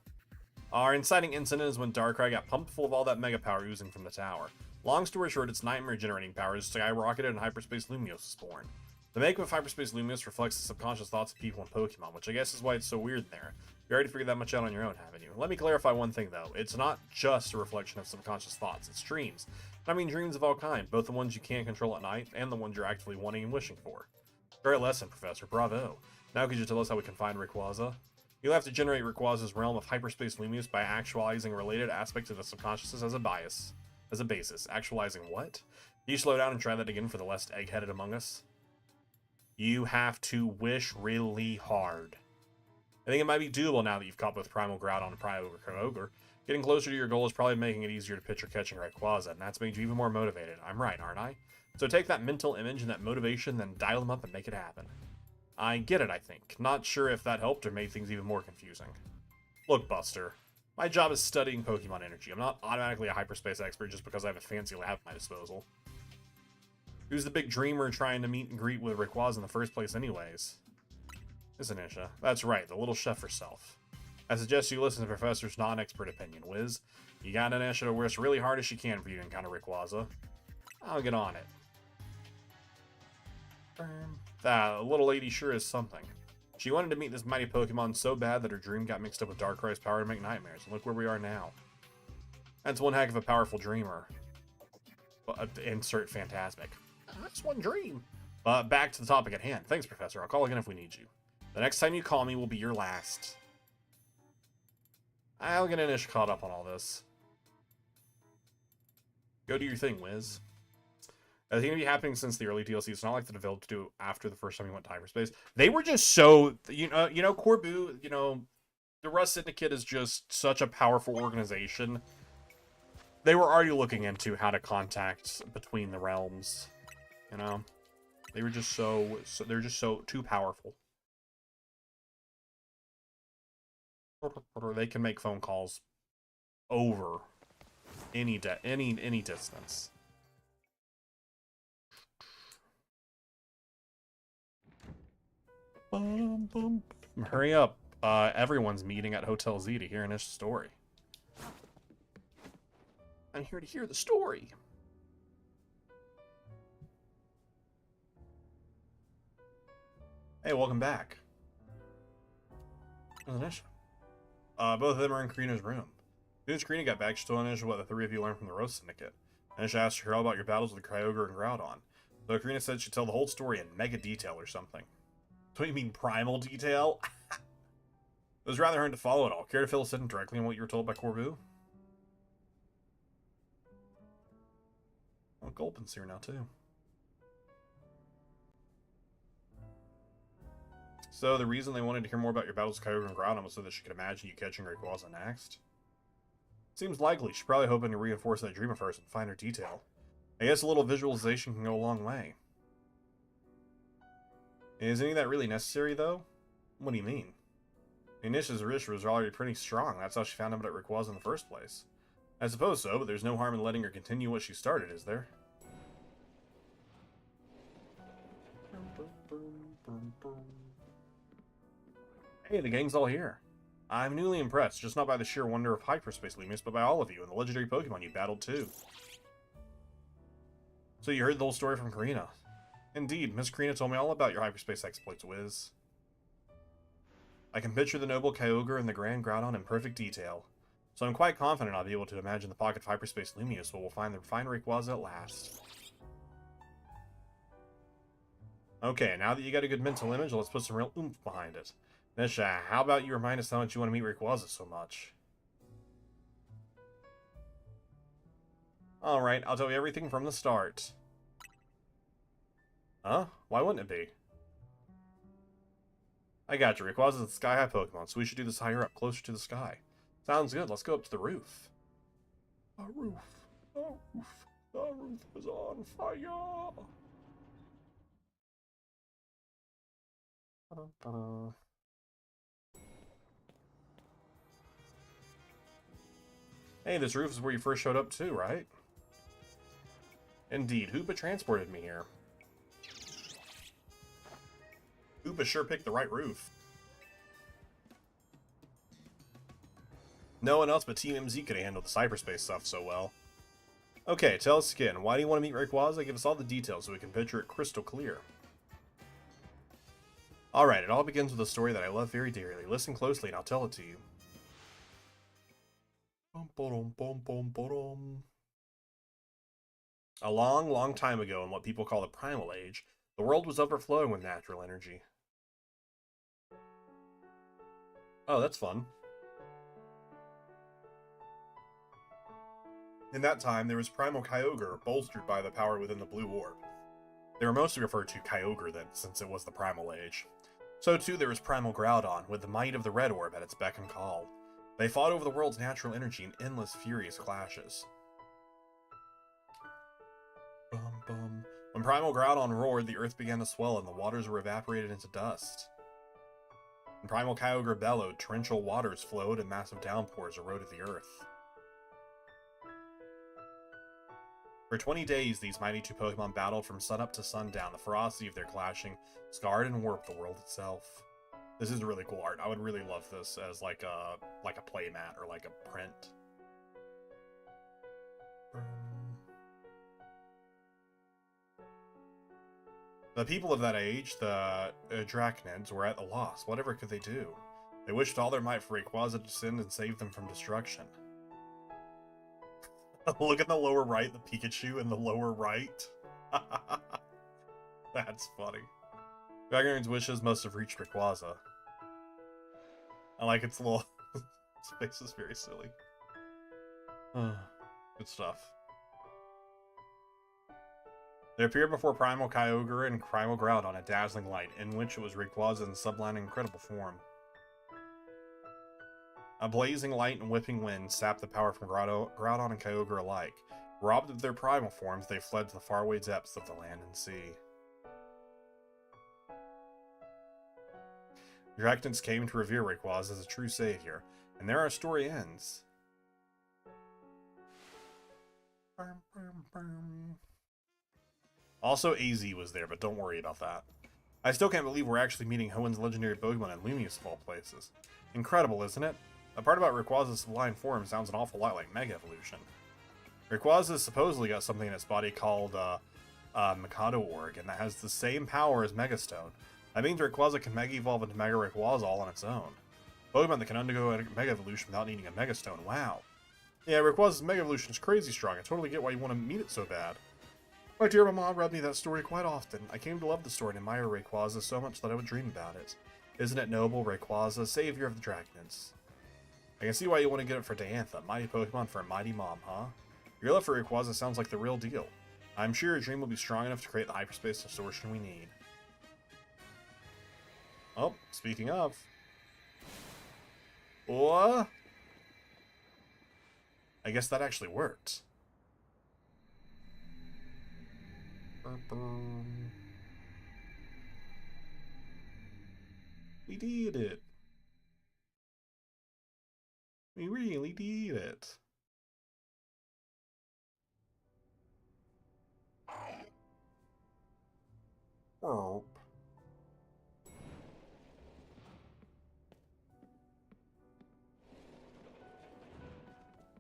A: Our inciting incident is when Darkrai got pumped full of all that mega power oozing from the tower. Long story short, its nightmare-generating powers skyrocketed and Hyperspace Lumiose was born. The makeup of Hyperspace Lumiose reflects the subconscious thoughts of people and Pokemon, which I guess is why it's so weird in there. You already figured that much out on your own, haven't you? Let me clarify one thing, though. It's not just a reflection of subconscious thoughts, it's dreams. I mean dreams of all kinds, both the ones you can't control at night, and the ones you're actively wanting and wishing for. Great lesson, Professor. Bravo. Now could you tell us how we can find Rayquaza? You'll have to generate Rayquaza's realm of Hyperspace Lumiose by actualizing related aspects of the subconscious as a basis. Actualizing what? Can you slow down and try that again for the less egg-headed among us? You have to wish really hard. I think it might be doable now that you've caught both Primal Groudon and Primal Kyogre. Getting closer to your goal is probably making it easier to picture catching Rayquaza, and that's made you even more motivated. I'm right, aren't I? So take that mental image and that motivation, then dial them up and make it happen. I get it, I think. Not sure if that helped or made things even more confusing. Look, Buster. My job is studying Pokemon energy. I'm not automatically a hyperspace expert just because I have a fancy lab at my disposal. Who's the big dreamer trying to meet and greet with Rayquaza in the first place anyways? It's Anisha. That's right, the little chef herself. I suggest you listen to the Professor's non-expert opinion, Wiz. You got Anisha to work really hard as she can for you to encounter Rayquaza. I'll get on it. That little lady sure is something. She wanted to meet this mighty Pokemon so bad that her dream got mixed up with Darkrai's power to make nightmares. And look where we are now. That's one heck of a powerful dreamer. Insert phantasmic. That's one dream. Back to the topic at hand. Thanks, Professor. I'll call again if we need you. The next time you call me will be your last. I'll get Anish caught up on all this. Go do your thing, Wiz. It's going to be happening since the early DLC. It's not like the developers do after the first time we went to hyperspace. They were just so, Corbu, the Rust Syndicate is just such a powerful organization. They were already looking into how to contact between the realms, They were just they're just so too powerful. They can make phone calls over any distance. Hurry up. Everyone's meeting at Hotel Z to hear Anish's story. I'm here to hear the story. Hey, welcome back. Where's Anisha? Both of them are in Karina's room. As soon as Karina got back, she told Anisha what the three of you learned from the Rose Syndicate. Anisha asked her all about your battles with Kyogre and Groudon. So Karina said she'd tell the whole story in mega detail or something. What do you mean primal detail? It was rather hard to follow it all. Care to fill us in directly on what you were told by Corbu? Well, Gulpin's here now, too. So, the reason they wanted to hear more about your battles with Kyogre and Groudon was so that she could imagine you catching Rayquaza next? Seems likely. She's probably hoping to reinforce that dream of hers in finer detail. I guess a little visualization can go a long way. Is any of that really necessary, though? What do you mean? Initia's wish was already pretty strong. That's how she found out what Rayquaza in the first place. I suppose so, but there's no harm in letting her continue what she started, is there? Hey, the gang's all here. I'm newly impressed, just not by the sheer wonder of hyperspace, Lemus, but by all of you and the legendary Pokemon you battled too. So you heard the whole story from Karina. Indeed, Miss Karina told me all about your hyperspace exploits, Wiz. I can picture the noble Kyogre and the Grand Groudon in perfect detail, so I'm quite confident I'll be able to imagine the pocket of hyperspace Lumiose will find the refined Rayquaza at last. Okay, now that you got a good mental image, let's put some real oomph behind it. Nisha, how about you remind us how much you want to meet Rayquaza so much? Alright, I'll tell you everything from the start. Huh? Why wouldn't it be? I got you. Rayquaza's a sky-high Pokemon, so we should do this higher up, closer to the sky. Sounds good. Let's go up to the roof. The roof. The roof. The roof is on fire. Hey, this roof is where you first showed up too, right? Indeed. Hoopa transported me here. Hoopa sure picked the right roof. No one else but Team MZ could have handled the cyberspace stuff so well. Okay, tell us again, why do you want to meet Rayquaza? Give us all the details so we can picture it crystal clear. Alright, it all begins with a story that I love very dearly. Listen closely and I'll tell it to you. A long, long time ago in what people call the Primal Age, the world was overflowing with natural energy. Oh, that's fun. In that time, there was Primal Kyogre, bolstered by the power within the Blue Orb. They were mostly referred to Kyogre then, since it was the Primal Age. So too there was Primal Groudon, with the might of the Red Orb at its beck and call. They fought over the world's natural energy in endless, furious clashes. When Primal Groudon roared, the earth began to swell and the waters were evaporated into dust. When Primal Kyogre bellowed, torrential waters flowed and massive downpours eroded the earth. For 20 days, these mighty two Pokemon battled from sunup to sundown. The ferocity of their clashing scarred and warped the world itself. This is really cool art. I would really love this as like a playmat or like a print. The people of that age, the Drachnids, were at a loss. Whatever could they do? They wished all their might for Rayquaza to descend and save them from destruction. Look at the lower right, the Pikachu in the lower right. That's funny. Dragon's wishes must have reached Rayquaza. I like its little... its face is very silly. Good stuff. They appeared before Primal Kyogre and Primal Groudon, a dazzling light, in which it was Rayquaza in sublime and incredible form. A blazing light and whipping wind sapped the power from Groudon and Kyogre alike. Robbed of their primal forms, they fled to the faraway depths of the land and sea. The Drachnids came to revere Rayquaza as a true savior, and there our story ends. Also, AZ was there, but don't worry about that. I still can't believe we're actually meeting Hoenn's legendary Pokemon and Lumiose of all places. Incredible, isn't it? The part about Rayquaza's sublime form sounds an awful lot like Mega Evolution. Rayquaza's supposedly got something in its body called Mikado Org, and that has the same power as Mega Stone. That means Rayquaza can Mega Evolve into Mega Rayquaza all on its own. Pokemon that can undergo a Mega Evolution without needing a Mega Stone. Wow. Yeah, Rayquaza's Mega Evolution is crazy strong. I totally get why you want to meet it so bad. My dear mama read me that story quite often. I came to love the story and admire Rayquaza so much that I would dream about it. Isn't it noble, Rayquaza, savior of the Drachnids? I can see why you want to get it for Diantha, mighty Pokemon for a mighty mom, huh? Your love for Rayquaza sounds like the real deal. I'm sure your dream will be strong enough to create the hyperspace distortion we need. Oh, speaking of. What? I guess that actually worked. We did it. We really did it. Oh.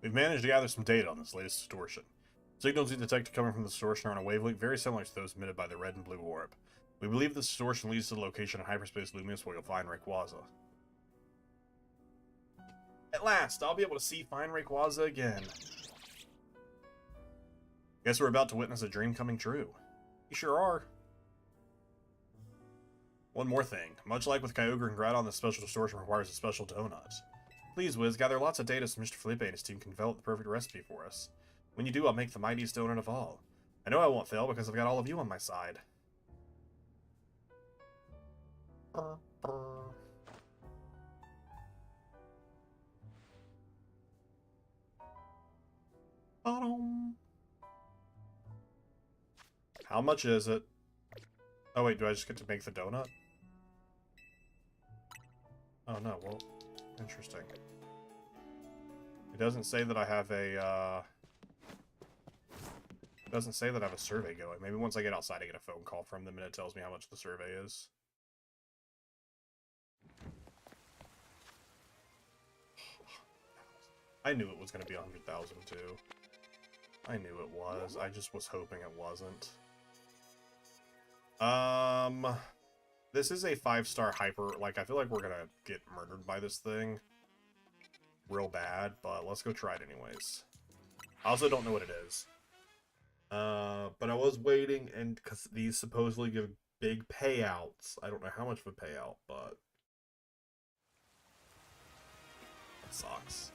A: We've managed to gather some data on this latest distortion. Signals we detected coming from the distortion are on a wavelength very similar to those emitted by the red and blue orb. We believe this distortion leads to the location in hyperspace luminous where you'll find Rayquaza. At last, I'll be able to see find Rayquaza again. Guess we're about to witness a dream coming true. You sure are. One more thing. Much like with Kyogre and Groudon, this special distortion requires a special donut. Please, Wiz, gather lots of data so Mr. Felipe and his team can develop the perfect recipe for us. When you do, I'll make the mightiest donut of all. I know I won't fail because I've got all of you on my side. How much is it? Oh wait, do I just get to make the donut? Oh no, well, interesting. It doesn't say that I have a, It doesn't say that I have a survey going. Maybe once I get outside I get a phone call from them and it tells me how much the survey is. I knew it was going to be 100,000 too. I knew it was. I just was hoping it wasn't. This is a 5-star hyper. Like, I feel like we're gonna get murdered by this thing real bad, but let's go try it anyways. I also don't know what it is. But I was waiting, and because these supposedly give big payouts. I don't know how much of a payout, but it sucks.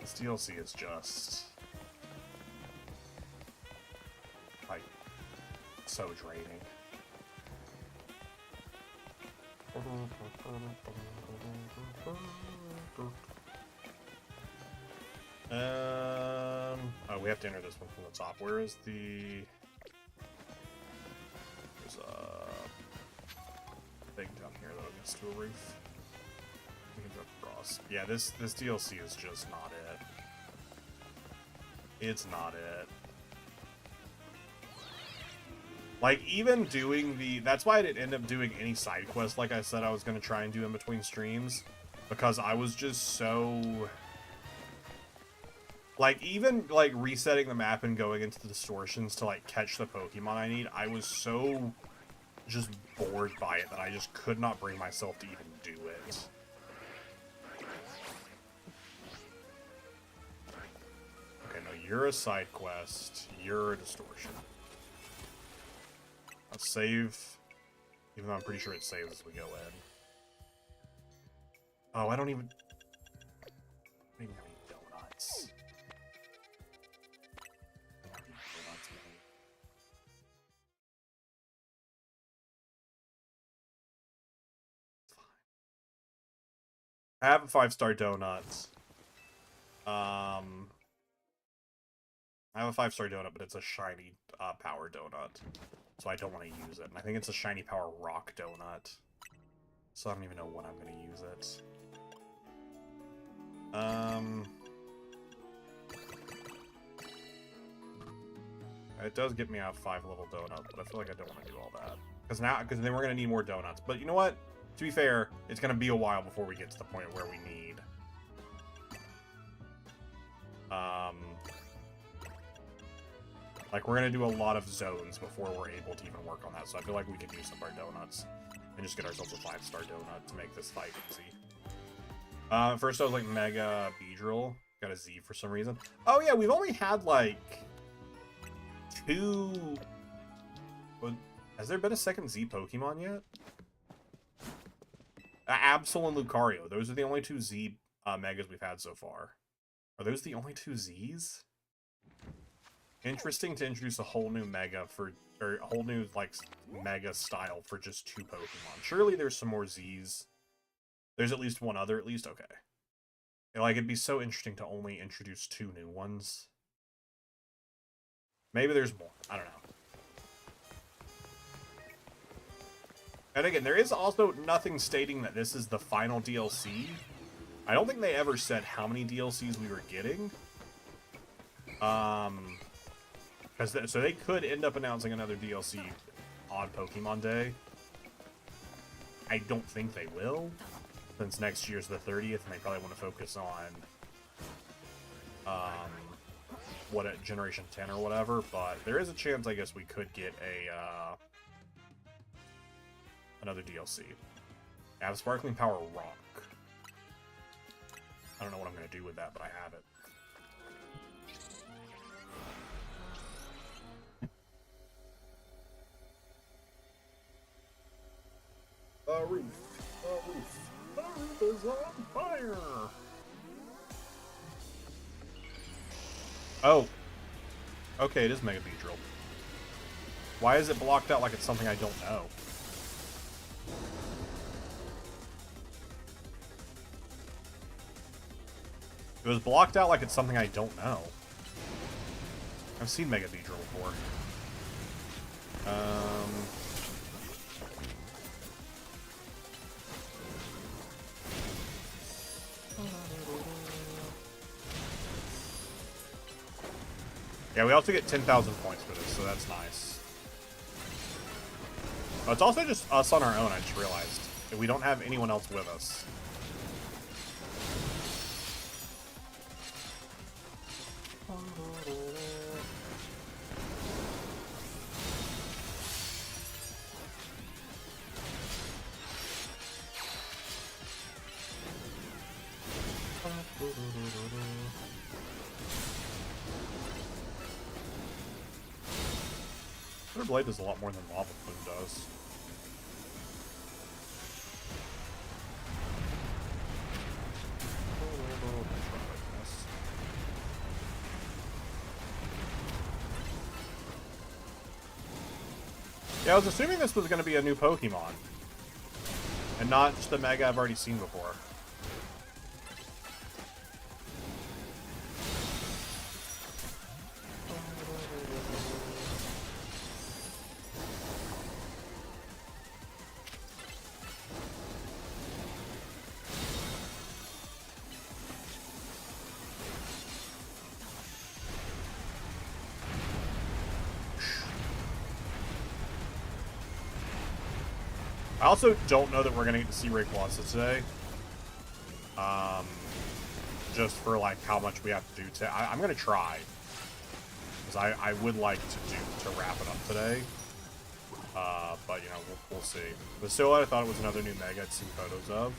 A: This DLC is just like so draining. Oh, we have to enter this one from the top. Where is the... There's a thing down here that gets to a roof. We can go across. Yeah, this DLC is just not it. It's not it. Like, even doing the... That's why I didn't end up doing any side quests like I said I was going to try and do in between streams. Because I was just so... Like, even, like, resetting the map and going into the distortions to, like, catch the Pokemon I need, I was so just bored by it that I just could not bring myself to even do it. Okay, no, you're a side quest. You're a distortion. Let's save, even though I'm pretty sure it saves as we go in. Oh, I don't even have any donuts. I have a 5-star donut. I have a 5-star donut, but it's a shiny power donut. So I don't want to use it. And I think it's a shiny power rock donut. So I don't even know when I'm going to use it. It does get me out 5-level donuts, but I feel like I don't want to do all that. Because then we're going to need more donuts. But you know what? To be fair, it's going to be a while before we get to the point where we need... Like, we're going to do a lot of zones before we're able to even work on that. So I feel like we can use some of our donuts and just get ourselves a 5-star donut to make this fight easy. First I was like Mega Beedrill. Got a Z for some reason. Oh yeah, we've only had like 2... Has there been a second Z Pokemon yet? Absol and Lucario. Those are the only 2 Z Megas we've had so far. Are those the only 2 Zs? Interesting to introduce a whole new Mega for... Or a whole new, like, Mega style for just 2 Pokemon. Surely there's some more Zs. There's at least one other, at least? Okay. Like, it'd be so interesting to only introduce 2 new ones. Maybe there's more. I don't know. And again, there is also nothing stating that this is the final DLC. I don't think they ever said how many DLCs we were getting. So they could end up announcing another DLC on Pokemon Day. I don't think they will, since next year's the 30th, and they probably want to focus on Generation 10 or whatever. But there is a chance, I guess, we could get another DLC. I have Sparkling Power Rock. I don't know what I'm going to do with that, but I have it. The roof is on fire! Oh. Okay, it is Mega Beedrill. Why is it blocked out like it's something I don't know? It was blocked out like it's something I don't know. I've seen Mega Beedrill before. Yeah, we also get 10,000 points for this, so that's nice. But it's also just us on our own, I just realized. We don't have anyone else with us. Blade does a lot more than Lava Plume does. Yeah, I was assuming this was going to be a new Pokemon. And not just a Mega I've already seen before. I also don't know that we're gonna get to see Rayquaza today. Just for like how much we have to do today. I'm gonna try, because I would like to wrap it up today. But you know, we'll see. But still, I thought it was another new Mega I'd seen photos of.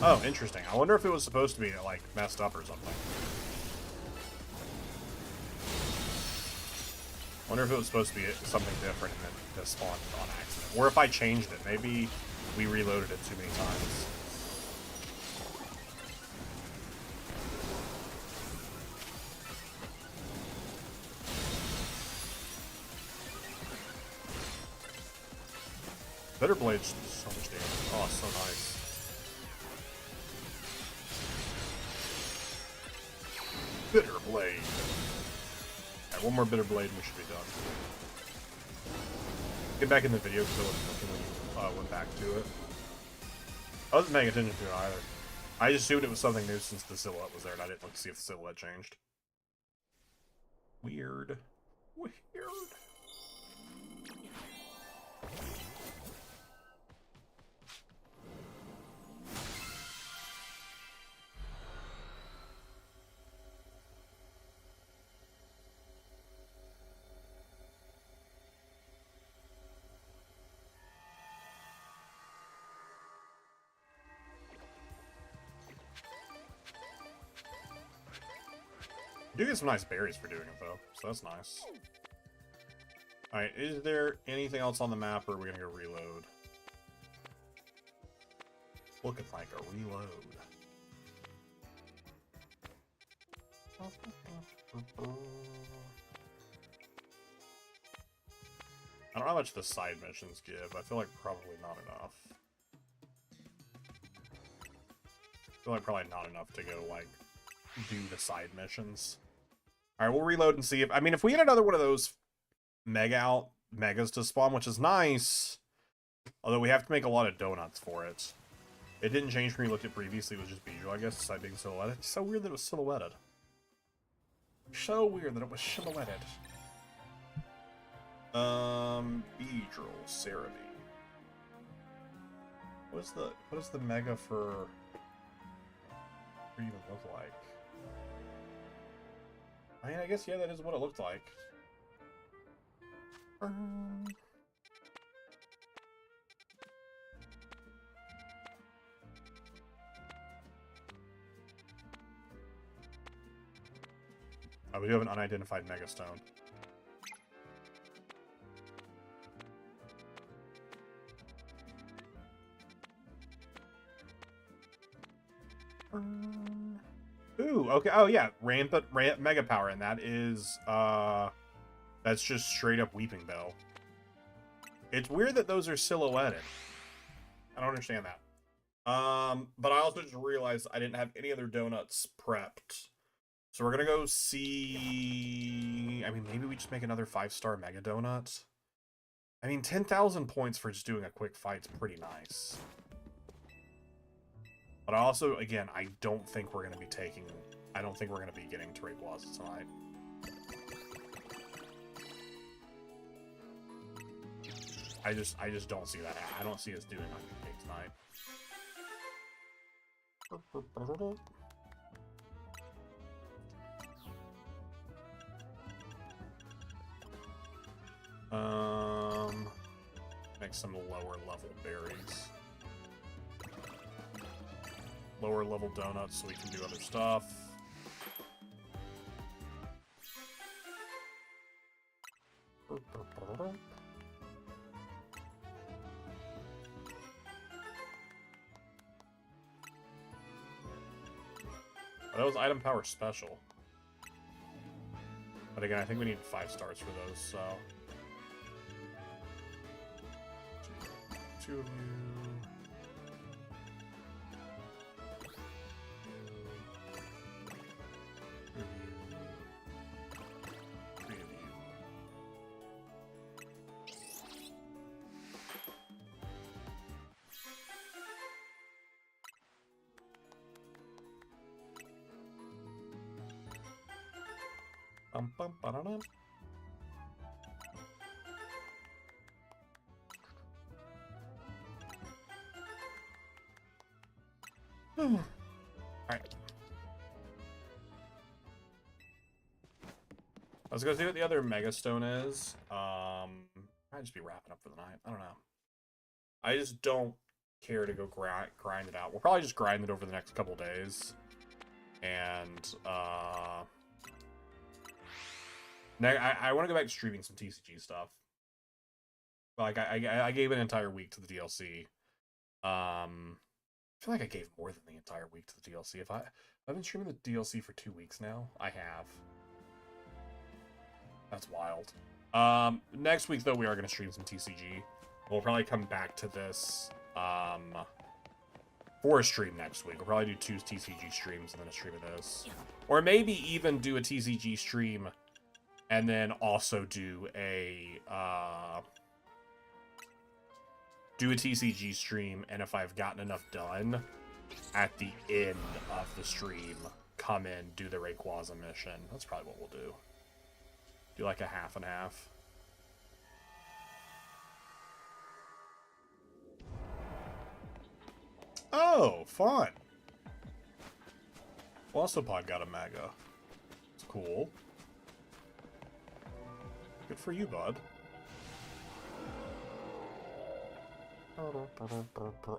A: Oh, interesting. I wonder if it was supposed to be like messed up or something. I wonder if it was supposed to be something different and then this spawned on accident. Or if I changed it. Maybe we reloaded it too many times. Bitter Blade's so much damage. Oh, so nice. Bitter Blade. Alright, one more Bitter Blade and we should be done. Get back in the video because I wasn't looking when you went back to it. I wasn't paying attention to it either. I just assumed it was something new since the silhouette was there and I didn't look to see if the silhouette changed. Weird. Weird. You do get some nice berries for doing it, though, so that's nice. Alright, is there anything else on the map, or are we gonna go reload? Looking like a reload. I don't know how much the side missions give. I feel like probably not enough. feel like probably not enough to go, like, do the side missions. Alright, we'll reload and see if... I mean, if we get another one of those megas to spawn, which is nice, although we have to make a lot of donuts for it. It didn't change from when we looked at previously. It was just Bijou, I guess, aside being silhouetted. It's so weird that it was silhouetted. So weird that it was silhouetted. Beedrill, Cerebi. What is the mega for... What do you even look like? I mean, I guess, yeah, that is what it looked like. Oh, we do have an unidentified megastone. Ooh, okay. Oh, yeah. Ramp mega power, and that is, that's just straight up Weeping Bell. It's weird that those are silhouetted. I don't understand that. But I also just realized I didn't have any other donuts prepped. So we're gonna go see... I mean, maybe we just make another 5-star Mega Donut. I mean, 10,000 points for just doing a quick fight's pretty nice. But also, again, I don't think we're gonna be taking... I don't think we're gonna be getting to Rayquaza tonight. I just don't see that. I don't see us doing 100k tonight. Make some lower level berries. Lower level donuts so we can do other stuff. Oh, that was item power special. But again, I think we need 5 stars for those, so... Two of you... Ba-da-dum. Alright. Let's go see what the other Megastone is. Might just be wrapping up for the night. I don't know. I just don't care to go grind it out. We'll probably just grind it over the next couple days. And, I want to go back to streaming some TCG stuff. Like, I gave an entire week to the DLC. I feel like I gave more than the entire week to the DLC. I've been streaming the DLC for 2 weeks now. I have. That's wild. Next week, though, we are going to stream some TCG. We'll probably come back to this, for a stream next week. We'll probably do 2 TCG streams and then a stream of this. Or maybe even do a TCG stream and then also do a TCG stream, and if I've gotten enough done, at the end of the stream, come in, do the Rayquaza mission. That's probably what we'll do. Do like a half and half. Oh, fun. Velocipod got a Mega. It's cool. Good for you, bud.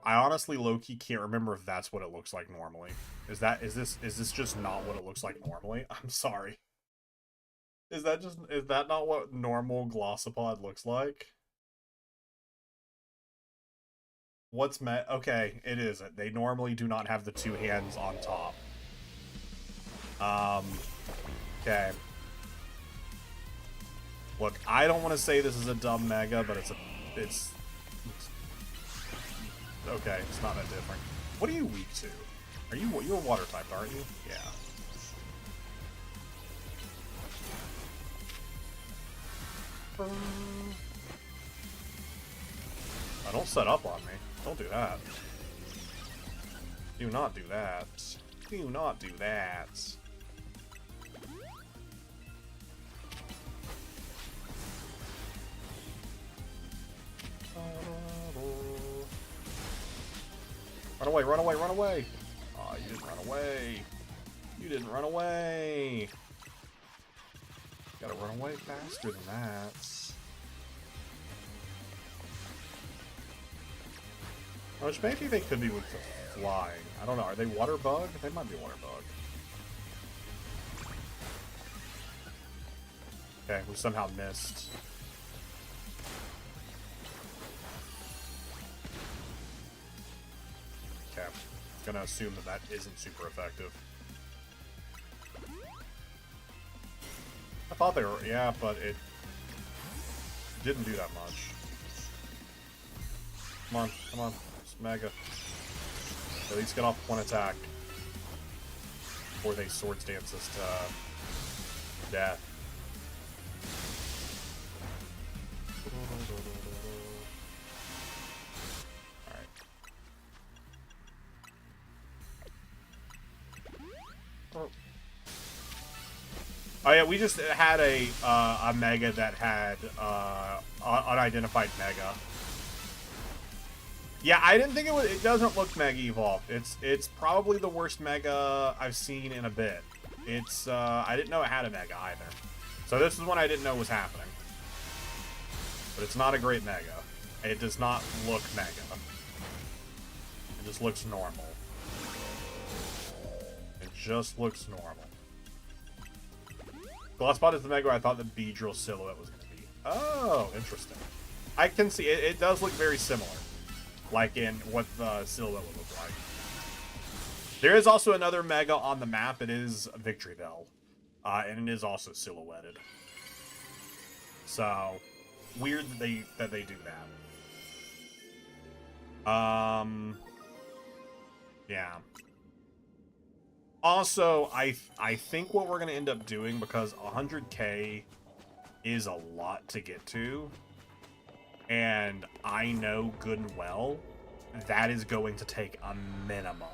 A: I honestly low-key can't remember if that's what it looks like normally. Is this just not what it looks like normally? I'm sorry. Is that not what normal Glossopod looks like? Okay, it isn't. They normally do not have the 2 hands on top. Okay. Look, I don't want to say this is a dumb Mega, but it's okay, it's not that different. What are you weak to? You're water typed, aren't you? Yeah. Oh, don't set up on me. Don't do that. Do not do that. Do not do that. Run away, run away, run away! Aw, you didn't run away. You didn't run away. Gotta run away faster than that. Which maybe they could be with the flying. I don't know. Are they water bug? They might be water bug. Okay, we somehow missed. Okay, gonna assume that that isn't super effective. I thought they were, yeah, but it didn't do that much. Come on, come on, it's mega. At least get off one attack before they swords dance us to death. Oh yeah, we just had a mega that had unidentified mega. Yeah, I didn't think it was. It doesn't look mega evolved. It's probably the worst mega I've seen in a bit. It's I didn't know it had a mega either. So this is one I didn't know was happening. But it's not a great mega. It does not look mega. It just looks normal. It just looks normal. Bloodspot is the mega I thought the Beedrill silhouette was going to be. Oh, interesting. I can see it. It does look very similar, like in what the silhouette would look like. There is also another mega on the map. It is Victory Bell, and it is also silhouetted. So weird that they do that. Yeah. Also, I think what we're going to end up doing, because 100k is a lot to get to, and I know good and well that is going to take a minimum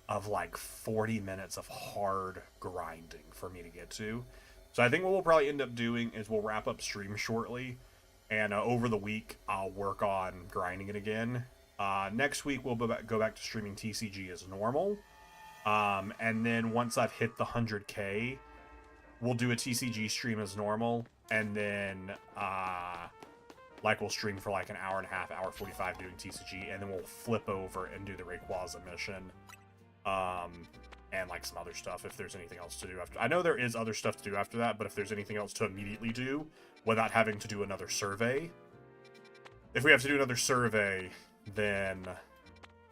A: of like 40 minutes of hard grinding for me to get to. So I think what we'll probably end up doing is we'll wrap up stream shortly, and over the week I'll work on grinding it again. Next week we'll go back to streaming TCG as normal. And then once I've hit the 100k, we'll do a TCG stream as normal, and then like we'll stream for like an hour and a half, hour 45 doing TCG, and then we'll flip over and do the Rayquaza mission, and like some other stuff if there's anything else to do after. I know there is other stuff to do after that, but if there's anything else to immediately do without having to do another survey, if we have to do another survey, then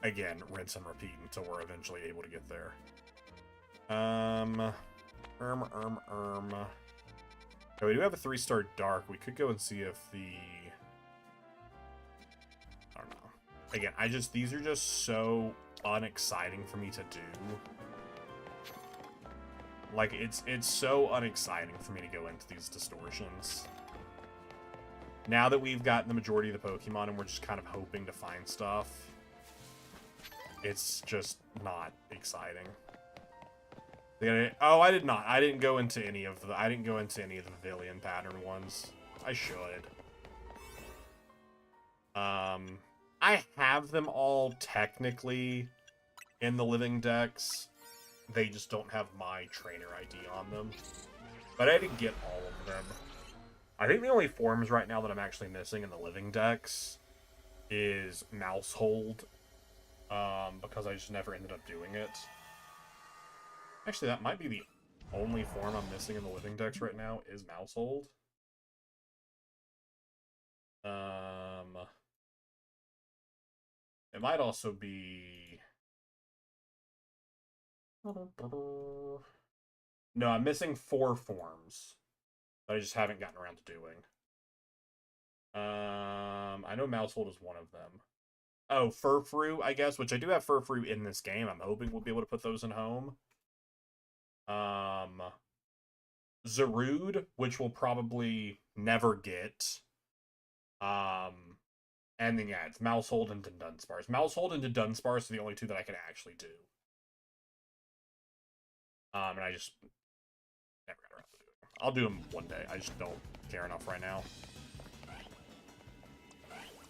A: again, rinse and repeat until we're eventually able to get there. Okay, we do have a 3-star dark. We could go and see if the... I don't know. Again, these are just so unexciting for me to do. Like, it's so unexciting for me to go into these distortions. Now that we've gotten the majority of the Pokemon and we're just kind of hoping to find stuff, it's just not exciting. Oh, I did not. I didn't go into any of the Pavilion pattern ones. I should. I have them all technically in the Living Dex. They just don't have my trainer ID on them. But I did get all of them. I think the only forms right now that I'm actually missing in the Living Dex is Mousehold. Because I just never ended up doing it. Actually, that might be the only form I'm missing in the Living Dex right now is Mousehold. It might also be... No, I'm missing 4 forms that I just haven't gotten around to doing. I know Mousehold is one of them. Oh, Furfrou, I guess, which I do have Furfrou in this game. I'm hoping we'll be able to put those in home. Zarude, which we'll probably never get. And then, yeah, it's Mousehold and Dunsparce. Mousehold and Dunsparce are the only two that I can actually do. And I just never got around to doing them. I'll do them one day. I just don't care enough right now.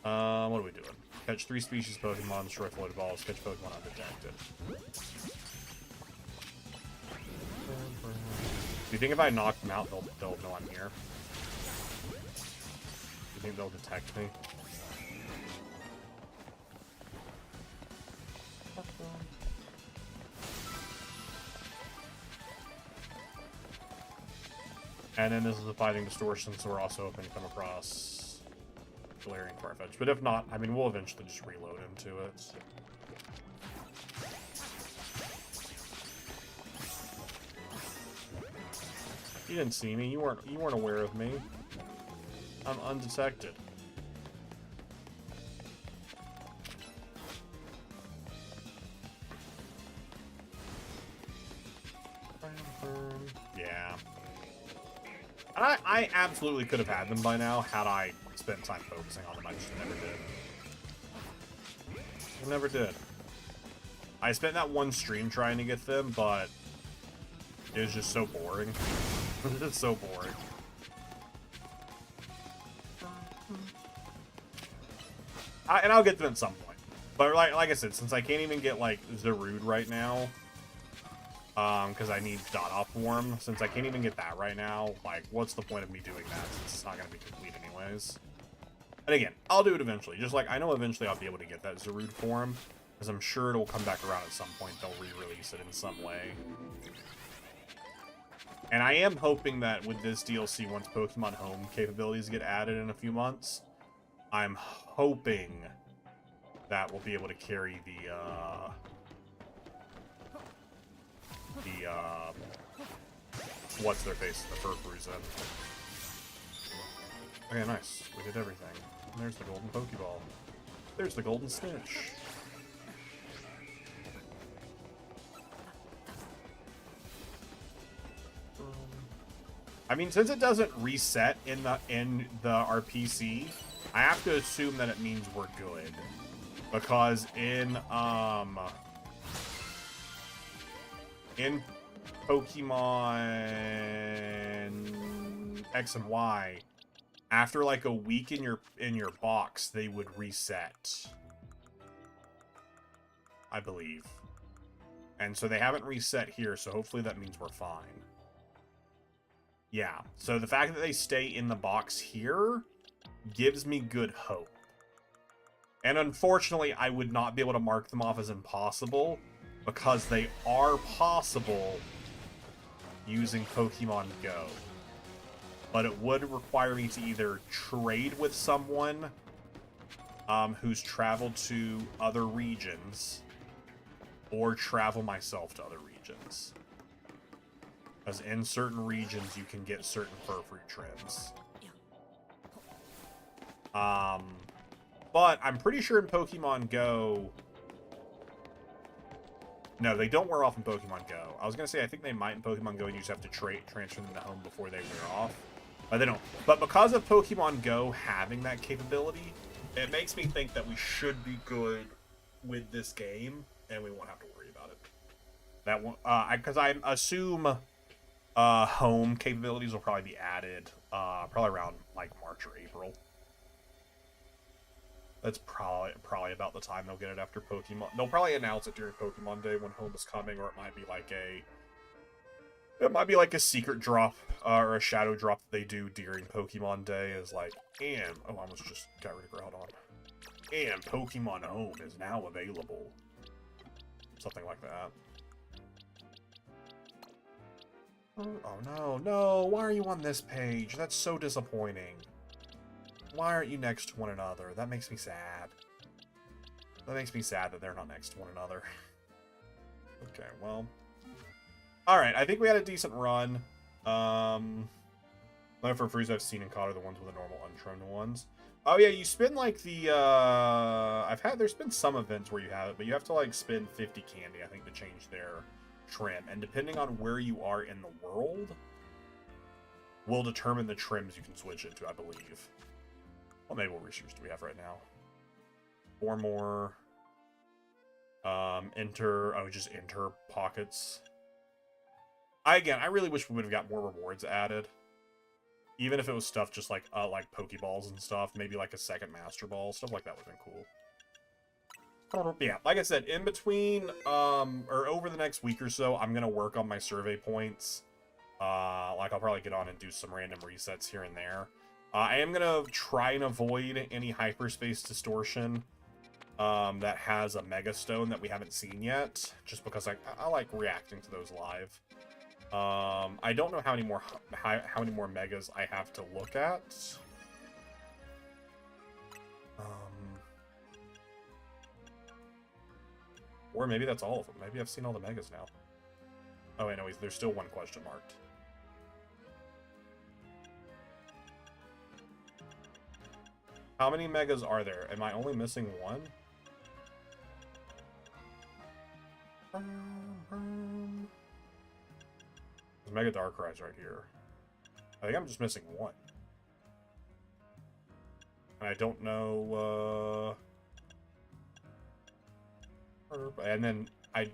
A: What are we doing? Catch 3 species Pokemon, destroy floated balls, catch Pokemon undetected. Do you think if I knock them out, they'll know I'm here? Do you think they'll detect me? And then this is a fighting distortion, so we're also hoping to come across Galarian Farfetch. But if not, I mean, we'll eventually just reload into it. You didn't see me. You weren't aware of me. I'm undetected. Yeah. I absolutely could have had them by now had I spent time focusing on them. I just never did. I never did. I spent that one stream trying to get them, but it was just so boring. It's so boring. And I'll get them at some point. But like I said, since I can't even get like Zarude right now, because I need Dot Off Form, since I can't even get that right now, like, what's the point of me doing that since it's not going to be complete anyways? And again, I'll do it eventually. Just like, I know eventually I'll be able to get that Zarude form, because I'm sure it'll come back around at some point. They'll re-release it in some way. And I am hoping that with this DLC, once Pokemon Home capabilities get added in a few months, I'm hoping that we'll be able to carry the what's their face, the Furfrous in. Okay, nice. We did everything. And there's the golden Pokeball. There's the golden Snitch. I mean, since it doesn't reset in the RPC, I have to assume that it means we're good. Because in Pokemon X and Y, after like a week in your box, they would reset, I believe. And so they haven't reset here, so hopefully that means we're fine. Yeah, so the fact that they stay in the box here gives me good hope. And unfortunately, I would not be able to mark them off as impossible, because they are possible using Pokemon Go. But it would require me to either trade with someone who's traveled to other regions, or travel myself to other regions. Because in certain regions, you can get certain Furfrou trims. But I'm pretty sure in Pokemon Go... No, they don't wear off in Pokemon Go. I was going to say, I think they might in Pokemon Go, and you just have to transfer them to home before they wear off. But they don't. But because of Pokemon Go having that capability, it makes me think that we should be good with this game, and we won't have to worry about it. That one, because I assume home capabilities will probably be added probably around like March or April. That's probably about the time they'll get it after Pokemon. They'll probably announce it during Pokemon Day when home is coming, or it might be like a secret drop or a shadow drop that they do during Pokemon Day. Is like, and oh, I almost just got rid of Groudon. And Pokemon Home is now available. Something like that. Oh no, why are you on this page? That's so disappointing. Why aren't you next to one another? That makes me sad. That makes me sad that they're not next to one another. Okay, well. Alright, I think we had a decent run. My Furfrous I've seen and caught are the ones with the normal untrimmed ones. Oh yeah, you spin like the there's been some events where you have it, but you have to like spin 50 candy, I think, to change their trim. And depending on where you are in the world, will determine the trims you can switch it to, I believe. Well, maybe what research do we have right now? 4 more. Just enter pockets. I really wish we would have got more rewards added. Even if it was stuff just like Pokeballs and stuff, maybe like a second Master Ball, stuff like that would have been cool. Yeah, like I said, in between, or over the next week or so, I'm gonna work on my survey points. Like I'll probably get on and do some random resets here and there. I am gonna try and avoid any hyperspace distortion that has a Mega Stone that we haven't seen yet, just because I like reacting to those live. I don't know how many more megas I have to look at. Or maybe that's all of them. Maybe I've seen all the megas now. Oh wait, no, there's still one question marked. How many megas are there? Am I only missing one? There's Mega Darkrai's right here. I think I'm just missing one. And I don't know, and then I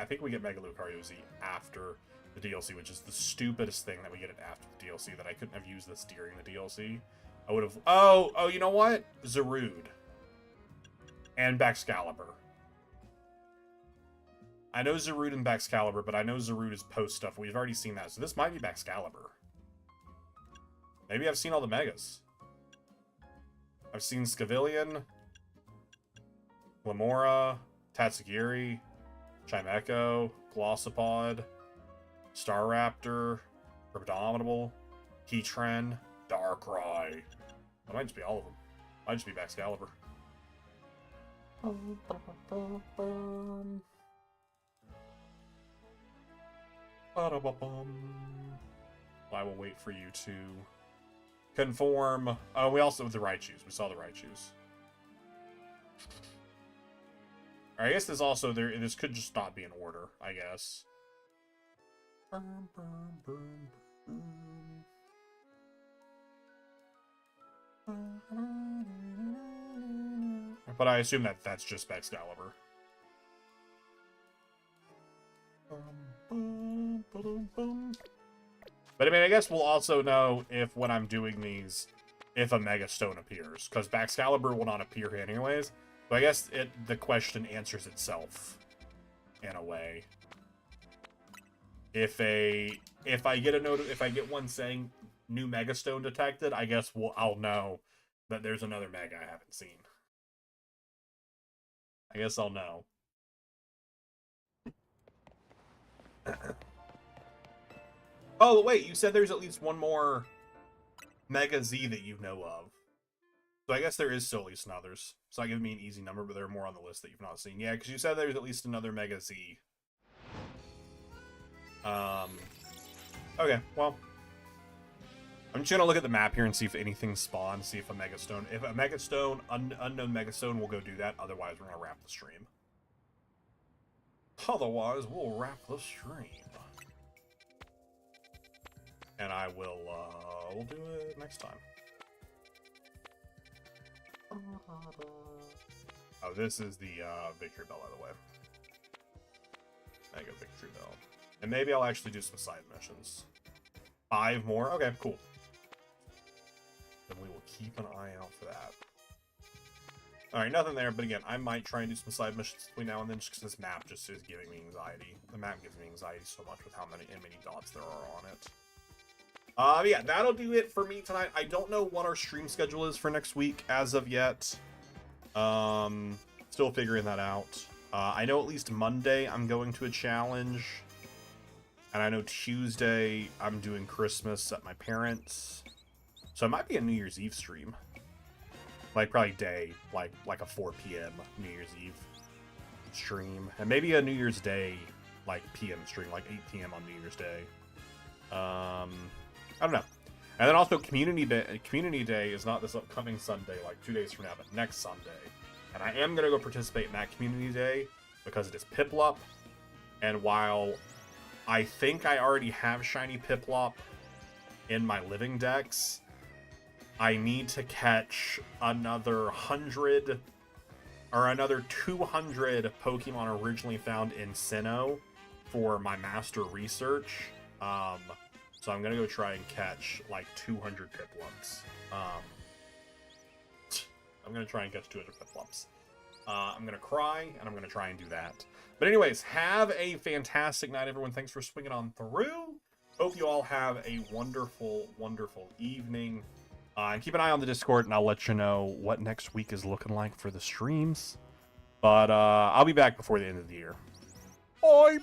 A: think we get Mega Lucario Z after the DLC, which is the stupidest thing that we get it after the DLC, that I couldn't have used this during the DLC. I would have... Oh, you know what? Zarude. And Baxcalibur. I know Zarude and Baxcalibur, but I know Zarude is post stuff. We've already seen that, so this might be Baxcalibur. Maybe I've seen all the Megas. I've seen Scavillion, Lamora, Tatsugiri, Chimecho, Glossopod, Staraptor, Predominable, Heatran, Darkrai. That might just be all of them. Might just be Baxcalibur. I will wait for you to conform. Oh, we also have the Raichus. We saw the Raichus. I guess this also this could just not be in order, I guess. But I assume that that's just Baxcalibur. But I mean, I guess we'll also know if when I'm doing these, if a Mega Stone appears, because Baxcalibur will not appear here anyways. But I guess the question answers itself in a way. If I get one saying new Mega Stone detected, I guess I'll know that there's another Mega I haven't seen. I guess I'll know. Oh, wait, you said there's at least one more Mega Z that you know of. So I guess there is still at least others. It's not giving me an easy number, but there are more on the list that you've not seen. Yeah, because you said there's at least another Mega Z. Okay, well. I'm just going to look at the map here and see if anything spawns, see if a Mega Stone... If a Mega Stone, unknown Mega Stone, we'll go do that. Otherwise, we're going to wrap the stream. Otherwise, we'll wrap the stream. And I will, we'll do it next time. Oh, this is the, Victory Bell, by the way. Mega Victory Bell. And maybe I'll actually do some side missions. 5 more? Okay, cool. Then we will keep an eye out for that. Alright, nothing there, but again, I might try and do some side missions between now and then, just because this map just is giving me anxiety. The map gives me anxiety so much with how many dots there are on it. Yeah, that'll do it for me tonight. I don't know what our stream schedule is for next week as of yet. Still figuring that out. I know at least Monday I'm going to a challenge. And I know Tuesday I'm doing Christmas at my parents'. So it might be a New Year's Eve stream. Like, probably day, like a 4 p.m. New Year's Eve stream. And maybe a New Year's Day, like, PM stream, like 8 p.m. on New Year's Day. I don't know. And then also Community Day is not this upcoming Sunday, like 2 days from now, but next Sunday. And I am gonna go participate in that Community Day because it is Piplup. And while I think I already have shiny Piplup in my Living Dex, I need to catch another 100 or another 200 Pokemon originally found in Sinnoh for my master research. So I'm gonna go try and catch like 200 Piplups. I'm gonna try and catch 200 Piplups. I'm gonna cry, and I'm gonna try and do that. But anyways, have a fantastic night, everyone. Thanks for swinging on through. Hope you all have a wonderful, wonderful evening. And keep an eye on the Discord, and I'll let you know what next week is looking like for the streams. But I'll be back before the end of the year. Bye!